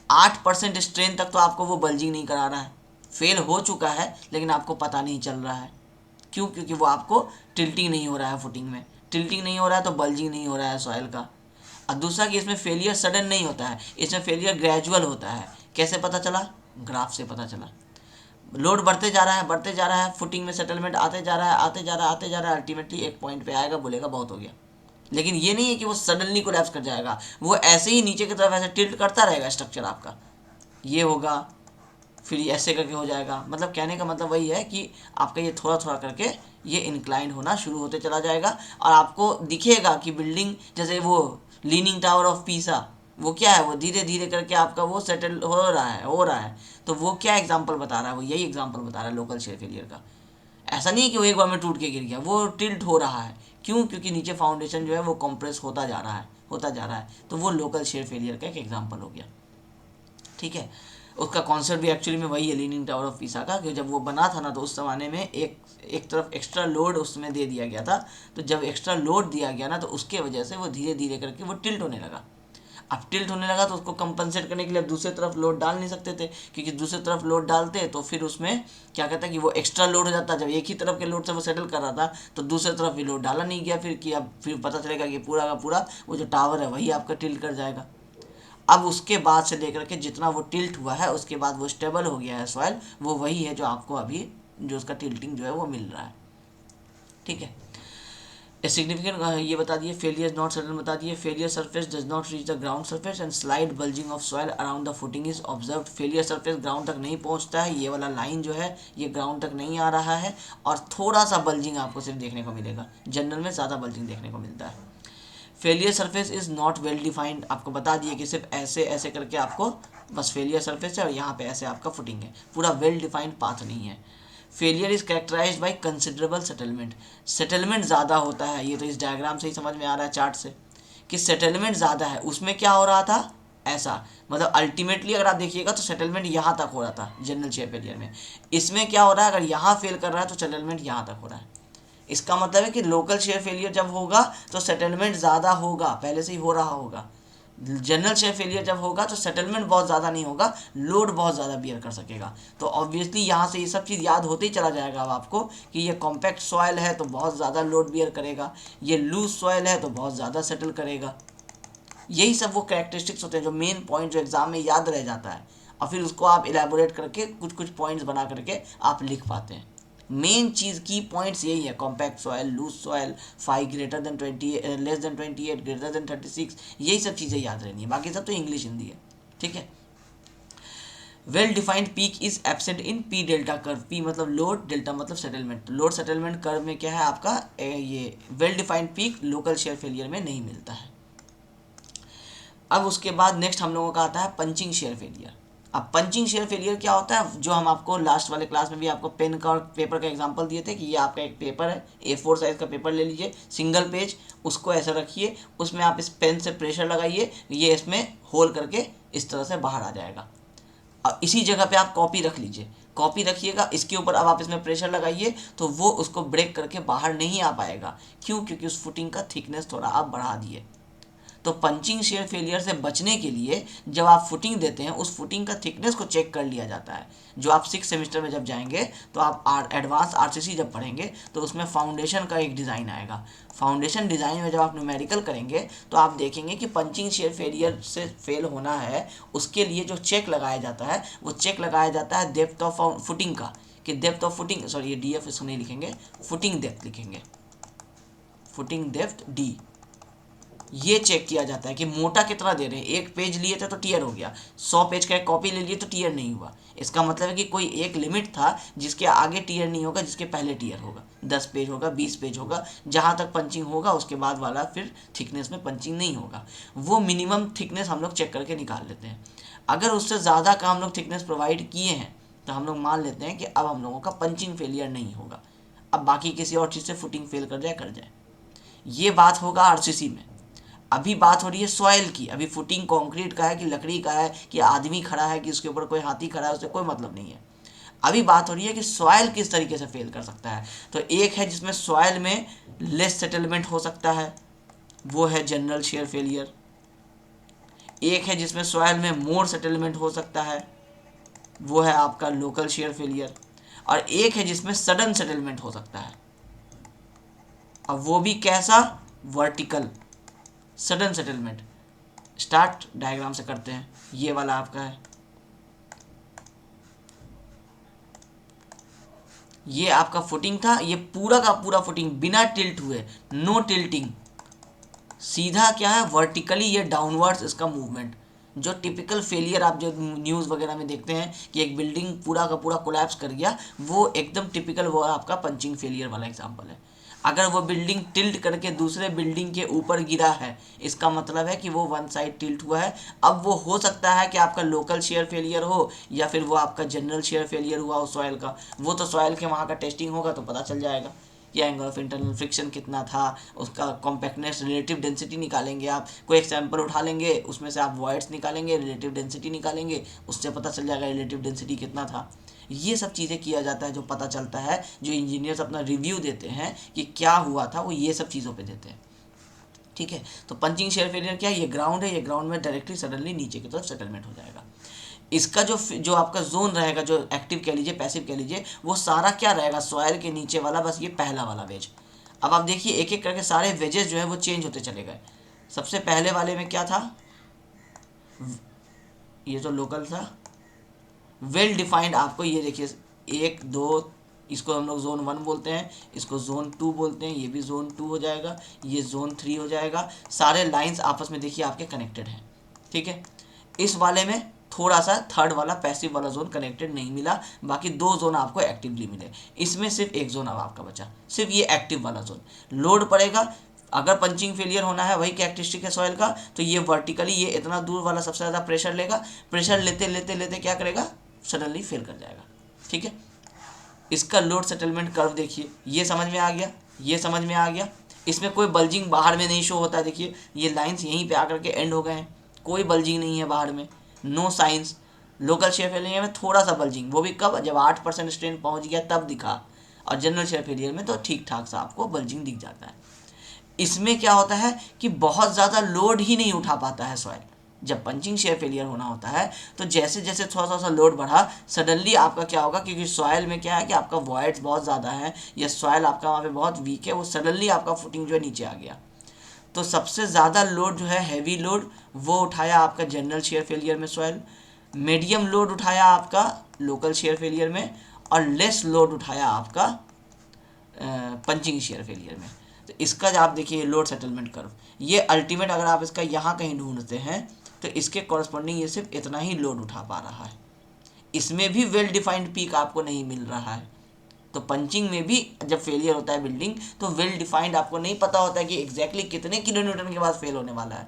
8% strain तक तो आपको वो बल्जिंग नहीं करा रहा है, फेल हो चुका है लेकिन आपको पता नहीं चल रहा है। क्यों, क्योंकि वो आपको टिल्टिंग नहीं हो रहा है, फुटिंग में टिल्टिंग नहीं हो रहा है तो बल्जिंग नहीं हो रहा है सॉइल का। और दूसरा कि इसमें फेलियर सडन नहीं होता है, इसमें फेलियर ग्रेजुअल होता है। कैसे पता चला, ग्राफ से पता चला। लोड बढ़ते जा रहा है, बढ़ते जा रहा है, फुटिंग में सेटलमेंट आते जा रहा है, आते जा रहा है, आते जा रहा है, अल्टीमेटली एक पॉइंट पे आएगा, बोलेगा बहुत हो गया। लेकिन ये नहीं है कि वो सडनली कोलैप्स कर जाएगा, वो ऐसे ही नीचे की तरफ ऐसे टिल्ट करता रहेगा स्ट्रक्चर आपका, ये होगा फिर ये ऐसे करके हो जाएगा। मतलब कहने का मतलब वही है कि आपका ये थोड़ा थोड़ा करके ये इंक्लाइन होना शुरू होते चला जाएगा और आपको दिखेगा कि बिल्डिंग जैसे वो लीनिंग टावर ऑफ पीसा, वो क्या है, वो धीरे धीरे करके आपका वो सेटल हो रहा है। तो वो क्या एग्जांपल बता रहा है, वो यही एग्जांपल बता रहा है लोकल शेयर फेलियर का। ऐसा नहीं है कि वो एक बार में टूट के गिर गया, वो टिल्ट हो रहा है। क्यों, क्योंकि नीचे फाउंडेशन जो है वो कंप्रेस होता जा रहा है, होता जा रहा है। तो वो लोकल शेयर फेलियर का एक एग्जाम्पल हो गया, ठीक है। उसका कॉन्सेप्ट भी एक्चुअली में वही है लीनिंग टावर ऑफ पीसा का, कि जब वो बना था ना तो उस ज़माने में एक तरफ एक्स्ट्रा लोड उसमें दे दिया गया था। तो जब एक्स्ट्रा लोड दिया गया ना तो उसके वजह से वो धीरे धीरे करके वो टिल्ट होने लगा। अब टिल्ट होने लगा तो उसको कंपनसेट करने के लिए अब दूसरी तरफ लोड डाल नहीं सकते थे, क्योंकि दूसरी तरफ लोड डालते तो फिर उसमें क्या कहता है कि वो एक्स्ट्रा लोड हो जाता। जब एक ही तरफ के लोड से वो सेटल कर रहा था तो दूसरी तरफ भी लोड डाला नहीं गया, फिर कि अब फिर पता चलेगा कि पूरा का पूरा वो जो टावर है वही आपका टिल्ट कर जाएगा। अब उसके बाद से लेकर के जितना वो टिल्ट हुआ है उसके बाद वो स्टेबल हो गया है सॉइल, वो वही है जो आपको अभी जो उसका टिल्टिंग जो है वो मिल रहा है, ठीक है। सिग्निफिकेंट ये बता दिए, फेलियर नॉट सडन बता दिए, failure surface does not reach the ground surface and slide bulging of soil around the footing is observe. Failure surface ground तक नहीं पहुंचता है, ये वाला लाइन जो है ये ग्राउंड तक नहीं आ रहा है, और थोड़ा सा बल्जिंग आपको सिर्फ देखने को मिलेगा, जनरल में ज़्यादा बल्जिंग देखने को मिलता है। Failure surface is not well defined, आपको बता दिए कि सिर्फ ऐसे ऐसे करके आपको बस फेलियर सरफेस है और यहाँ पे ऐसे आपका फुटिंग है, पूरा वेल डिफाइंड पाथ नहीं है। Failure is characterized by considerable settlement, settlement ज़्यादा होता है, ये तो इस डायग्राम से ही समझ में आ रहा है चार्ट से कि सेटलमेंट ज़्यादा है। उसमें क्या हो रहा था ऐसा, मतलब अल्टीमेटली अगर आप देखिएगा तो सेटलमेंट यहाँ तक हो रहा था जनरल शेयर फेलियर में, इसमें क्या हो रहा है अगर यहाँ फेल कर रहा है तो सेटलमेंट यहाँ तक हो रहा है। इसका मतलब है कि लोकल शेयर फेलियर जब होगा तो सेटलमेंट ज़्यादा होगा, पहले से ही हो रहा होगा। जनरल शेयर फेलियर जब होगा तो सेटलमेंट बहुत ज़्यादा नहीं होगा, लोड बहुत ज़्यादा बियर कर सकेगा। तो ऑब्वियसली यहाँ से ये सब चीज़ याद होते ही चला जाएगा अब आपको कि ये कॉम्पैक्ट सॉइल है तो बहुत ज़्यादा लोड बियर करेगा, ये लूज सॉइल है तो बहुत ज़्यादा सेटल करेगा। यही सब वो कैरेक्टरिस्टिक्स होते हैं जो मेन पॉइंट जो एग्जाम में याद रह जाता है, और फिर उसको आप इलेबोरेट करके कुछ कुछ पॉइंट्स बना करके आप लिख पाते हैं। मेन चीज़ की पॉइंट्स यही है, compact soil, loose soil, 5 greater than 20, less than 28, greater than 36, यही सब चीज़ें याद रहनी है, बाकी सब तो इंग्लिश हिंदी है। ठीक है। Well defined peak is absent in P delta curve, P मतलब लोड, डेल्टा मतलब सेटलमेंट। लोड सेटलमेंट कर्व में क्या है आपका ये well defined peak local shear failure में नहीं मिलता है। अब उसके बाद नेक्स्ट हम लोगों का आता है पंचिंग शेयर फेलियर। अब पंचिंग शेयर फेलियर क्या होता है, जो हम आपको लास्ट वाले क्लास में भी आपको पेन का और पेपर का एग्जांपल दिए थे कि ये आपका एक पेपर है, A4 साइज़ का पेपर ले लीजिए, सिंगल पेज, उसको ऐसा रखिए, उसमें आप इस पेन से प्रेशर लगाइए, ये इसमें होल करके इस तरह से बाहर आ जाएगा। अब इसी जगह पे आप कॉपी रख लीजिए, कॉपी रखिएगा, इसके ऊपर अब आप इसमें प्रेशर लगाइए तो वो उसको ब्रेक करके बाहर नहीं आ पाएगा। क्यों? क्योंकि उस फुटिंग का थिकनेस थोड़ा आप बढ़ा दिए। तो पंचिंग शेयर फेलियर से बचने के लिए जब आप फुटिंग देते हैं उस फुटिंग का थिकनेस को चेक कर लिया जाता है। जो आप 6 सेमेस्टर में जब जाएंगे तो आप एडवांस आरसीसी जब पढ़ेंगे तो उसमें फाउंडेशन का एक डिज़ाइन आएगा। फाउंडेशन डिज़ाइन में जब आप न्यूमेरिकल करेंगे तो आप देखेंगे कि पंचिंग शेयर फेलियर से फेल होना है, उसके लिए जो चेक लगाया जाता है वो चेक लगाया जाता है डेप्थ ऑफ फुटिंग का, कि डेप्थ ऑफ फुटिंग, सॉरी ये DF इसको नहीं लिखेंगे, फुटिंग डेप्थ लिखेंगे, फुटिंग डेप्थ D। ये चेक किया जाता है कि मोटा कितना दे रहे हैं। एक पेज लिए थे तो टीयर हो गया, 100 पेज का एक कॉपी ले लिए तो टीयर नहीं हुआ। इसका मतलब है कि कोई एक लिमिट था जिसके आगे टीयर नहीं होगा, जिसके पहले टीयर होगा। 10 पेज होगा, 20 पेज होगा, जहाँ तक पंचिंग होगा उसके बाद वाला फिर थिकनेस में पंचिंग नहीं होगा। वो मिनिमम थिकनेस हम लोग चेक करके निकाल लेते हैं। अगर उससे ज़्यादा का हम लोग थिकनेस प्रोवाइड किए हैं तो हम लोग मान लेते हैं कि अब हम लोगों का पंचिंग फेलियर नहीं होगा। अब बाकी किसी और चीज़ से फुटिंग फेल कर जाए। ये बात होगा आरसीसी में। अभी बात हो रही है सॉइल की, अभी फुटिंग कंक्रीट का है कि लकड़ी का है कि आदमी खड़ा है कि उसके ऊपर कोई हाथी खड़ा है, उससे कोई मतलब नहीं है। अभी बात हो रही है कि सॉइल किस तरीके से फेल कर सकता है। तो एक है जिसमें सॉइल में लेस सेटलमेंट हो सकता है, वो है जनरल शेयर फेलियर। एक है जिसमें सॉइल में मोर सेटलमेंट हो सकता है, वो है आपका लोकल शेयर फेलियर। और एक है जिसमें सडन सेटलमेंट हो सकता है, अब वो भी कैसा, vertical sudden settlement. Start diagram से करते हैं। ये वाला आपका है, ये आपका फुटिंग था, ये पूरा का पूरा फुटिंग बिना टिल्ट हुए, नो टिल्टिंग, सीधा क्या है वर्टिकली ये डाउनवर्ड्स इसका मूवमेंट। जो टिपिकल फेलियर आप जो न्यूज़ वगैरह में देखते हैं कि एक बिल्डिंग पूरा का पूरा कोलैप्स कर गया, वो एकदम टिपिकल वो आपका पंचिंग फेलियर वाला एग्जांपल है। अगर वो बिल्डिंग टिल्ट करके दूसरे बिल्डिंग के ऊपर गिरा है, इसका मतलब है कि वो वन साइड टिल्ट हुआ है। अब वो हो सकता है कि आपका लोकल शेयर फेलियर हो या फिर वो आपका जनरल शेयर फेलियर हुआ हो सॉइल का। वो तो सॉइल के वहाँ का टेस्टिंग होगा तो पता चल जाएगा कि एंगल ऑफ इंटरनल फ्रिक्शन कितना था, उसका कॉम्पैक्टनेस, रिलेटिव डेंसिटी निकालेंगे। आप कोई एक सैंपल उठा लेंगे, उसमें से आप वॉइड्स निकालेंगे, रिलेटिव डेंसिटी निकालेंगे, उससे पता चल जाएगा रिलेटिव डेंसिटी कितना था। ये सब चीज़ें किया जाता है, जो पता चलता है, जो इंजीनियर्स अपना रिव्यू देते हैं कि क्या हुआ था, वो ये सब चीज़ों पे देते हैं। ठीक है। तो पंचिंग शेयर फेलियर क्या है, ये ग्राउंड है, ये ग्राउंड में डायरेक्टली सडनली नीचे की तरफ सेटलमेंट हो जाएगा। इसका जो आपका जोन रहेगा, जो एक्टिव कह लीजिए, पैसिव कह लीजिए, वो सारा क्या रहेगा, सॉइल के नीचे वाला, बस ये पहला वाला वेज। अब आप देखिए एक एक करके सारे वेजेस जो है वो चेंज होते चले गए। सबसे पहले वाले में क्या था, ये जो लोकल था, वेल डिफाइंड, आपको ये देखिए 1 2 इसको हम लोग जोन 1 बोलते हैं, इसको जोन 2 बोलते हैं, ये भी जोन 2 हो जाएगा, ये जोन 3 हो जाएगा। सारे लाइंस आपस में देखिए आपके कनेक्टेड हैं, ठीक है। इस वाले में थोड़ा सा थर्ड वाला पैसिव वाला जोन कनेक्टेड नहीं मिला, बाकी 2 जोन आपको एक्टिवली मिले। इसमें सिर्फ एक जोन अब आपका बचा, सिर्फ ये एक्टिव वाला जोन। लोड पड़ेगा, अगर पंचिंग फेलियर होना है, वही कैरेक्टरिस्टिक है सॉइल का, तो ये वर्टिकली ये इतना दूर वाला सबसे ज़्यादा प्रेशर लेगा, प्रेशर लेते लेते लेते क्या करेगा, सडनली फेल कर जाएगा, ठीक है। इसका लोड सेटलमेंट कर्व देखिए, ये समझ में आ गया, ये समझ में आ गया। इसमें कोई बल्जिंग बाहर में नहीं शो होता है, देखिए ये लाइंस यहीं पे आकर के एंड हो गए हैं, कोई बल्जिंग नहीं है बाहर में, no science. Local shear failure में थोड़ा सा बल्जिंग, वो भी कब, जब 8% स्ट्रेन पहुंच गया तब दिखा, और जनरल शेयर फेलियर में तो ठीक ठाक सा आपको बल्जिंग दिख जाता है। इसमें क्या होता है कि बहुत ज़्यादा लोड ही नहीं उठा पाता है सॉइल। जब पंचिंग शेयर फेलियर होना होता है तो जैसे जैसे थोड़ा सा लोड बढ़ा, सडनली आपका क्या होगा, क्योंकि सॉइल में क्या है कि आपका वॉइड्स बहुत ज़्यादा है या सॉइल आपका वहाँ पे बहुत वीक है, वो सडनली आपका फुटिंग जो है नीचे आ गया। तो सबसे ज़्यादा लोड जो है हैवी लोड वो उठाया आपका जनरल शेयर फेलियर में सॉइल, मीडियम लोड उठाया आपका लोकल शेयर फेलियर में, और लेस लोड उठाया आपका पंचिंग शेयर फेलियर में। तो इसका जो आप देखिए लोड सेटलमेंट कर्व, ये अल्टीमेट अगर आप इसका यहाँ कहीं ढूंढते हैं तो इसके कॉरस्पॉन्डिंग ये सिर्फ इतना ही लोड उठा पा रहा है। इसमें भी वेल डिफाइंड पीक आपको नहीं मिल रहा है। तो पंचिंग में भी जब फेलियर होता है बिल्डिंग, तो वेल डिफाइंड आपको नहीं पता होता है कि एग्जैक्टली कितने किलो न्यूटन के बाद फेल होने वाला है।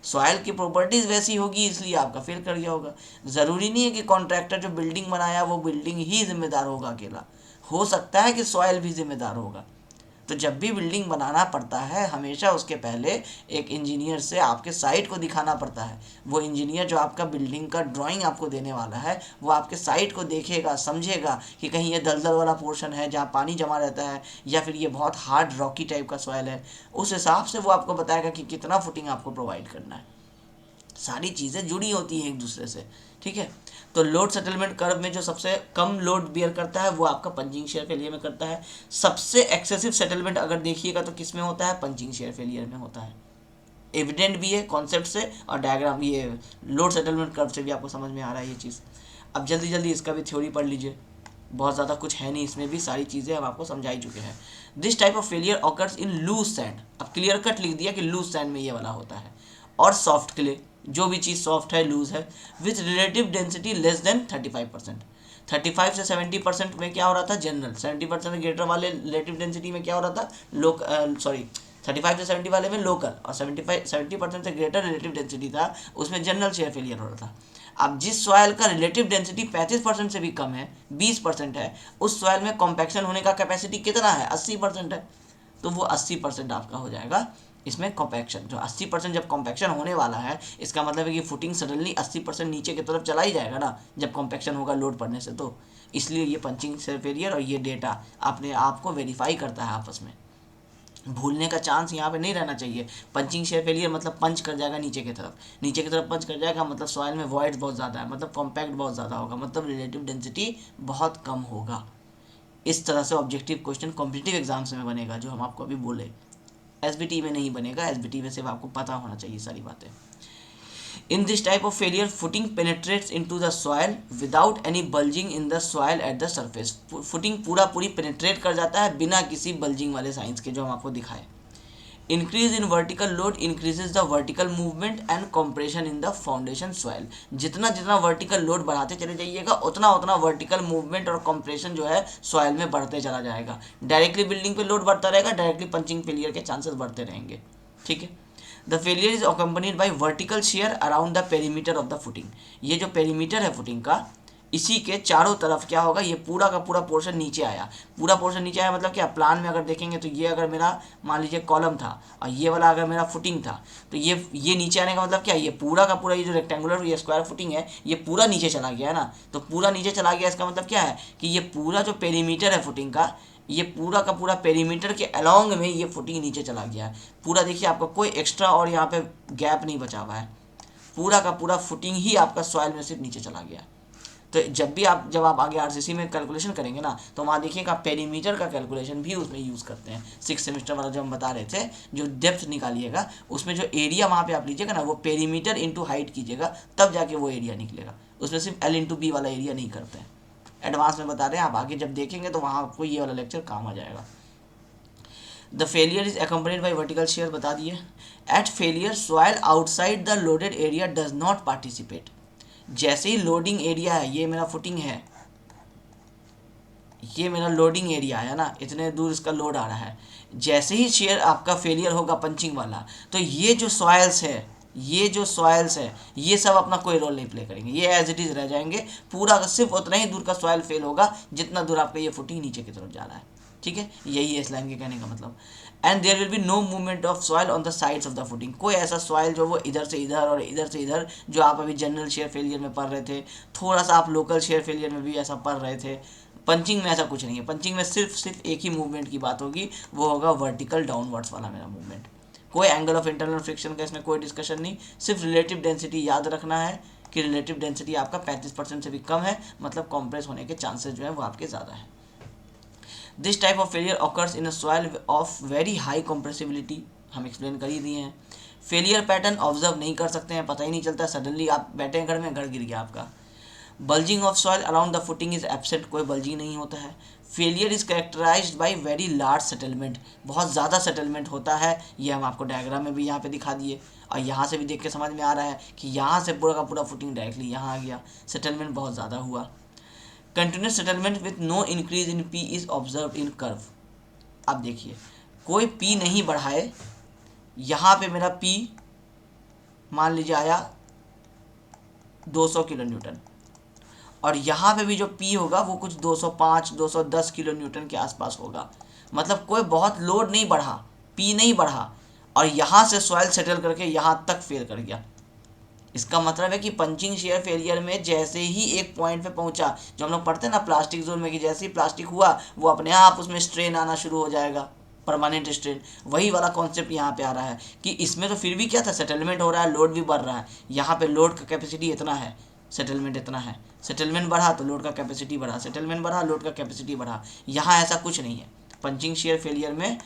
सॉइल की प्रॉपर्टीज वैसी होगी इसलिए आपका फेल कर गया होगा। ज़रूरी नहीं है कि कॉन्ट्रैक्टर जो बिल्डिंग बनाया वो बिल्डिंग ही जिम्मेदार होगा अकेला, हो सकता है कि सॉइल भी जिम्मेदार होगा। तो जब भी बिल्डिंग बनाना पड़ता है हमेशा उसके पहले एक इंजीनियर से आपके साइट को दिखाना पड़ता है। वो इंजीनियर जो आपका बिल्डिंग का ड्राइंग आपको देने वाला है वो आपके साइट को देखेगा, समझेगा कि कहीं ये दलदल वाला पोर्शन है जहाँ पानी जमा रहता है, या फिर ये बहुत हार्ड रॉकी टाइप का सॉइल है। उस हिसाब से वो आपको बताएगा कि कितना फुटिंग आपको प्रोवाइड करना है। सारी चीज़ें जुड़ी होती हैं एक दूसरे से, ठीक है। तो लोड सेटलमेंट कर्व में जो सबसे कम लोड बियर करता है वो आपका पंचिंग शेयर फेलियर में करता है। सबसे एक्सेसिव सेटलमेंट अगर देखिएगा तो किस में होता है, पंचिंग शेयर फेलियर में होता है। एविडेंट भी है कॉन्सेप्ट से, और डायग्राम ये लोड सेटलमेंट कर्व से भी आपको समझ में आ रहा है ये चीज़। अब जल्दी जल्दी इसका भी थ्योरी पढ़ लीजिए, बहुत ज़्यादा कुछ है नहीं इसमें भी, सारी चीज़ें हम आपको समझा ही चुके हैं। This type of failure occurs in loose sand, अब क्लियर कट लिख दिया कि लूज सैंड में ये वाला होता है, और सॉफ्ट क्ले, जो भी चीज़ सॉफ्ट है लूज है, with relative density less than 35%। 35 से 70% में क्या हो रहा था, जनरल। 70% ग्रेटर वाले रिलेटिव डेंसिटी में क्या हो रहा था, 35 से 70 वाले में लोकल, और 70% से ग्रेटर रिलेटिव डेंसिटी था उसमें जनरल शेयर फेलियर हो रहा था। अब जिस सॉइल का रिलेटिव डेंसिटी 35% से भी कम है, 20% है, उस सॉइल में कॉम्पैक्शन होने का कैपेसिटी कितना है, 80% है। तो वो 80% आपका हो जाएगा इसमें कॉम्पैक्शन। जो 80% जब कॉम्पैक्शन होने वाला है, इसका मतलब है कि फुटिंग सडनली 80% नीचे की तरफ चला ही जाएगा ना जब कॉम्पैक्शन होगा लोड पड़ने से। तो इसलिए ये पंचिंग शेयर फेलियर और ये डेटा अपने आप को वेरीफाई करता है आपस में, भूलने का चांस यहाँ पे नहीं रहना चाहिए। पंचिंग शेयर फेलियर मतलब पंच कर जाएगा नीचे की तरफ, नीचे की तरफ पंच कर जाएगा मतलब सॉइल में वॉइड्स बहुत ज़्यादा है, मतलब कॉम्पैक्ट बहुत ज़्यादा होगा, मतलब रिलेटिव डेंसिटी बहुत कम होगा। इस तरह से ऑब्जेक्टिव क्वेश्चन कॉम्पिटिटिव एग्जाम्स में बनेगा, जो हम आपको अभी बोले। एसबीटी में नहीं बनेगा, एसबीटी में सिर्फ आपको पता होना चाहिए सारी बातें। In this type of failure, footing penetrates into the soil without any bulging in the soil at the surface. Footing पूरा पूरी penetrate कर जाता है बिना किसी bulging वाले साइंस के, जो हम आपको दिखाए। Increase in vertical load increases the vertical movement and compression in the foundation soil. जितना जितना vertical load बढ़ाते चले जाइएगा उतना उतना vertical movement और compression जो है soil में बढ़ते चला जाएगा। डायरेक्टली बिल्डिंग पे लोड बढ़ता रहेगा, डायरेक्टली पंचिंग फेलियर के चांसेस बढ़ते रहेंगे, ठीक है। The failure is accompanied by vertical share around the perimeter of the footing. ये जो पेरीमीटर है फुटिंग का, इसी के चारों तरफ क्या होगा, ये पूरा का पूरा पोर्शन नीचे आया। पूरा पोर्शन नीचे आया मतलब क्या, प्लान में अगर देखेंगे तो ये अगर मेरा मान लीजिए कॉलम था और ये वाला अगर मेरा फुटिंग था, तो ये नीचे आने का मतलब क्या, ये पूरा का पूरा ये जो रेक्टेंगुलर ये स्क्वायर फुटिंग है ये पूरा नीचे चला गया है ना। तो पूरा नीचे चला गया इसका मतलब क्या है कि ये पूरा जो पेरीमीटर है फुटिंग का, ये पूरा का पूरा पेरीमीटर के अलोंग में ये फुटिंग नीचे चला गया है पूरा। देखिए आपका कोई एक्स्ट्रा और यहाँ पे गैप नहीं बचा हुआ है, पूरा का पूरा फुटिंग ही आपका सॉइल में सिर्फ नीचे चला गया। तो जब आप आगे आरसीसी में कैलकुलेशन करेंगे ना, तो वहाँ देखिएगा पेरीमीटर का कैलकुलेशन भी उसमें यूज़ करते हैं। 6 सेमेस्टर वाला जो हम बता रहे थे, जो डेप्थ निकालिएगा उसमें जो एरिया वहाँ पे आप लीजिएगा ना, वो पेरीमीटर इंटू हाइट कीजिएगा, तब जाके वो एरिया निकलेगा। उसमें सिर्फ L इंटू बी वाला एरिया नहीं करते हैं, एडवांस में बता रहे हैं, आप आगे जब देखेंगे तो वहाँ आपको ये वाला लेक्चर काम आ जाएगा। The failure is accompanied by vertical shear बता दिए। At failure soil outside the loaded area does not participate. जैसे ही लोडिंग एरिया है, ये मेरा फुटिंग है, ये मेरा लोडिंग एरिया है ना, इतने दूर इसका लोड आ रहा है, जैसे ही शेयर आपका फेलियर होगा पंचिंग वाला, तो ये जो सॉइल्स है, ये सब अपना कोई रोल नहीं प्ले करेंगे, ये एज इट इज़ रह जाएंगे। पूरा सिर्फ उतना ही दूर का सॉइल फेल होगा जितना दूर आपका ये फुटिंग नीचे की तरफ जा रहा है। ठीक है, यही है इस लाइन के कहने का मतलब। And there will be no movement of soil on the sides of the footing. कोई ऐसा सॉइल जो वो इधर से इधर और इधर से इधर, जो आप अभी जनरल शेयर फेलियर में पढ़ रहे थे, थोड़ा सा आप लोकल शेयर फेलियर में भी ऐसा पढ़ रहे थे, पंचिंग में ऐसा कुछ नहीं है। पंचिंग में सिर्फ एक ही मूवमेंट की बात होगी, वो होगा वर्टिकल डाउनवर्ड्स वाला मेरा मूवमेंट। कोई एंगल ऑफ इंटरनल फ्रिक्शन का इसमें कोई डिस्कशन नहीं, सिर्फ रिलेटिव डेंसिटी याद रखना है कि रिलेटिव डेंसिटी आपका 35% से भी कम है, मतलब कॉम्प्रेस होने के चांसेस जो है वो आपके ज़्यादा है। This type of failure occurs in a soil of very high compressibility, हम एक्सप्लेन कर ही दिए हैं। फेलियर पैटर्न ऑब्जर्व नहीं कर सकते हैं, पता ही नहीं चलता, सडनली आप बैठे हैं घर में, घर गिर गया आपका। Bulging of soil around the footing is absent, कोई बल्जिंग नहीं होता है। Failure is characterized by very large settlement, बहुत ज़्यादा सेटलमेंट होता है, ये हम आपको डायग्राम में भी यहाँ पे दिखा दिए, और यहाँ से भी देख के समझ में आ रहा है कि यहाँ से पूरा का पूरा फुटिंग डायरेक्टली यहाँ आ गया, सेटलमेंट बहुत ज़्यादा हुआ। Continuous settlement with no increase in P is observe in curve. अब देखिए, कोई पी नहीं बढ़ाए, यहाँ पे मेरा पी मान लीजिए आया 200 किलो न्यूटन, और यहाँ पे भी जो पी होगा वो कुछ 205 210 किलो न्यूटन के आसपास होगा। मतलब कोई बहुत लोड नहीं बढ़ा, पी नहीं बढ़ा, और यहाँ से सॉइल सेटल करके यहाँ तक फेल कर गया। इसका मतलब है कि पंचिंग शेयर फेलियर में जैसे ही एक पॉइंट पे पहुंचा, जो हम लोग पढ़ते हैं ना प्लास्टिक जोन में, कि जैसे ही प्लास्टिक हुआ वो अपने आप उसमें स्ट्रेन आना शुरू हो जाएगा, परमानेंट स्ट्रेन। वही वाला कॉन्सेप्ट यहाँ पे आ रहा है कि इसमें तो फिर भी क्या था, सेटलमेंट हो रहा है, लोड भी बढ़ रहा है। यहाँ पे लोड का कैपेसिटी इतना है, सेटलमेंट इतना है, सेटलमेंट बढ़ा तो लोड का कैपेसिटी बढ़ा, सेटलमेंट बढ़ा लोड का कैपेसिटी बढ़ा। यहाँ ऐसा कुछ नहीं है। पंचिंग शेयर फेलियर में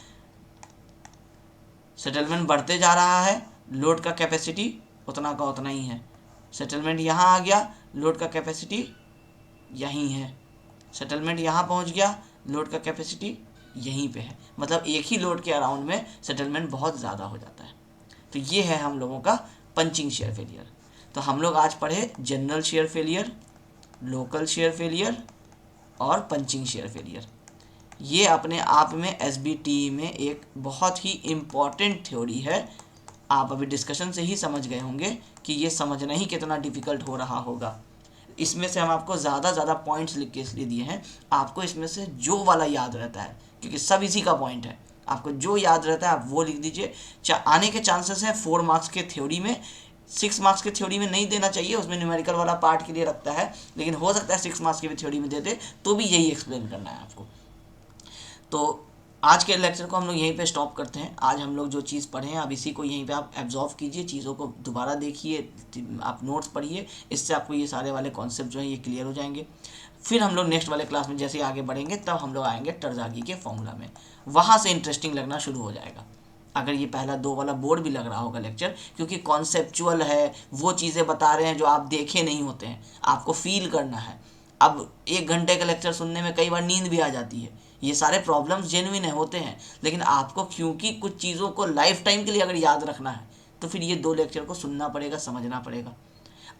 सेटलमेंट बढ़ते जा रहा है, लोड का कैपेसिटी उतना का उतना ही है। सेटलमेंट यहाँ आ गया, लोड का कैपेसिटी यहीं है। सेटलमेंट यहाँ पहुँच गया, लोड का कैपेसिटी यहीं पे है। मतलब एक ही लोड के अराउंड में सेटलमेंट बहुत ज़्यादा हो जाता है। तो ये है हम लोगों का पंचिंग शेयर फेलियर। तो हम लोग आज पढ़े general shear failure, local shear failure और पंचिंग शेयर फेलियर। ये अपने आप में एसबीटी में एक बहुत ही इम्पॉर्टेंट थ्योरी है। आप अभी डिस्कशन से ही समझ गए होंगे कि ये समझना ही कितना डिफ़िकल्ट हो रहा होगा। इसमें से हम आपको ज़्यादा पॉइंट्स लिख के इसलिए दिए हैं, आपको इसमें से जो वाला याद रहता है, क्योंकि सब इसी का पॉइंट है, आपको जो याद रहता है आप वो लिख दीजिए। आने के चांसेस हैं 4 मार्क्स के थ्योरी में, 6 मार्क्स के थ्योरी में नहीं देना चाहिए, उसमें न्यूमेरिकल वाला पार्ट के लिए रखता है, लेकिन हो सकता है 6 मार्क्स की भी थ्योरी में दे दे, तो भी यही एक्सप्लेन करना है आपको। तो आज के लेक्चर को हम लोग यहीं पे स्टॉप करते हैं। आज हम लोग जो चीज़ पढ़े हैं अब इसी को यहीं पे आप एब्जॉर्व कीजिए, चीज़ों को दोबारा देखिए, आप नोट्स पढ़िए, इससे आपको ये सारे वाले कॉन्सेप्ट जो हैं ये क्लियर हो जाएंगे। फिर हम लोग नेक्स्ट वाले क्लास में जैसे आगे बढ़ेंगे तब हम लोग आएंगे टरज़ागी के फॉर्मूला में, वहाँ से इंटरेस्टिंग लगना शुरू हो जाएगा। अगर ये पहला 2 वाला बोर्ड भी लग रहा होगा लेक्चर, क्योंकि कॉन्सेप्चुअल है, वो चीज़ें बता रहे हैं जो आप देखे नहीं होते हैं, आपको फील करना है। अब 1 घंटे का लेक्चर सुनने में कई बार नींद भी आ जाती है, ये सारे प्रॉब्लम्स जेन्युइन होते हैं, लेकिन आपको क्योंकि कुछ चीज़ों को लाइफ टाइम के लिए अगर याद रखना है तो फिर ये 2 लेक्चर को सुनना पड़ेगा, समझना पड़ेगा।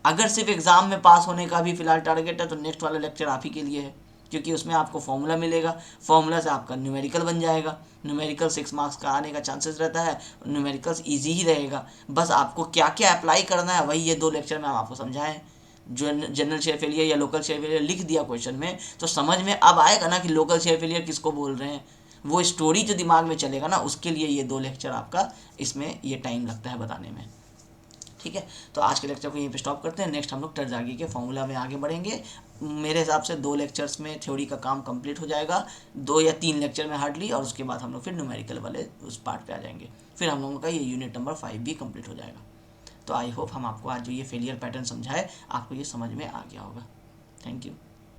अगर सिर्फ एग्ज़ाम में पास होने का भी फिलहाल टारगेट है तो नेक्स्ट वाला लेक्चर आप ही के लिए है, क्योंकि उसमें आपको फॉर्मूला मिलेगा, फॉर्मूला से आपका न्यूमेरिकल बन जाएगा। न्यूमेरिकल 6 मार्क्स का आने का चांसेस रहता है, न्यूमेरिकल्स ईजी ही रहेगा। बस आपको क्या क्या अप्लाई करना है वही ये 2 लेक्चर में हम आपको समझाएं। जो जनरल शेयर फेलियर या लोकल शेयर फेलियर लिख दिया क्वेश्चन में तो समझ में अब आएगा ना कि लोकल शेयर फेलियर किसको बोल रहे हैं, वो स्टोरी जो दिमाग में चलेगा ना, उसके लिए ये 2 लेक्चर आपका इसमें ये टाइम लगता है बताने में। ठीक है, तो आज के लेक्चर को यहीं पे स्टॉप करते हैं। नेक्स्ट हम लोग टरज़ागी के फॉर्मूला में आगे बढ़ेंगे। मेरे हिसाब से 2 लेक्चर्स में थ्योरी का काम कंप्लीट हो जाएगा, 2 या 3 लेक्चर में हार्डली, और उसके बाद हम लोग फिर न्यूमेरिकल वाले उस पार्ट पे आ जाएंगे। फिर हम लोगों का ये यूनिट नंबर 5 भी कंप्लीट हो जाएगा। तो आई होप हम आपको आज जो ये फेलियर पैटर्न समझाए आपको ये समझ में आ गया होगा। Thank you.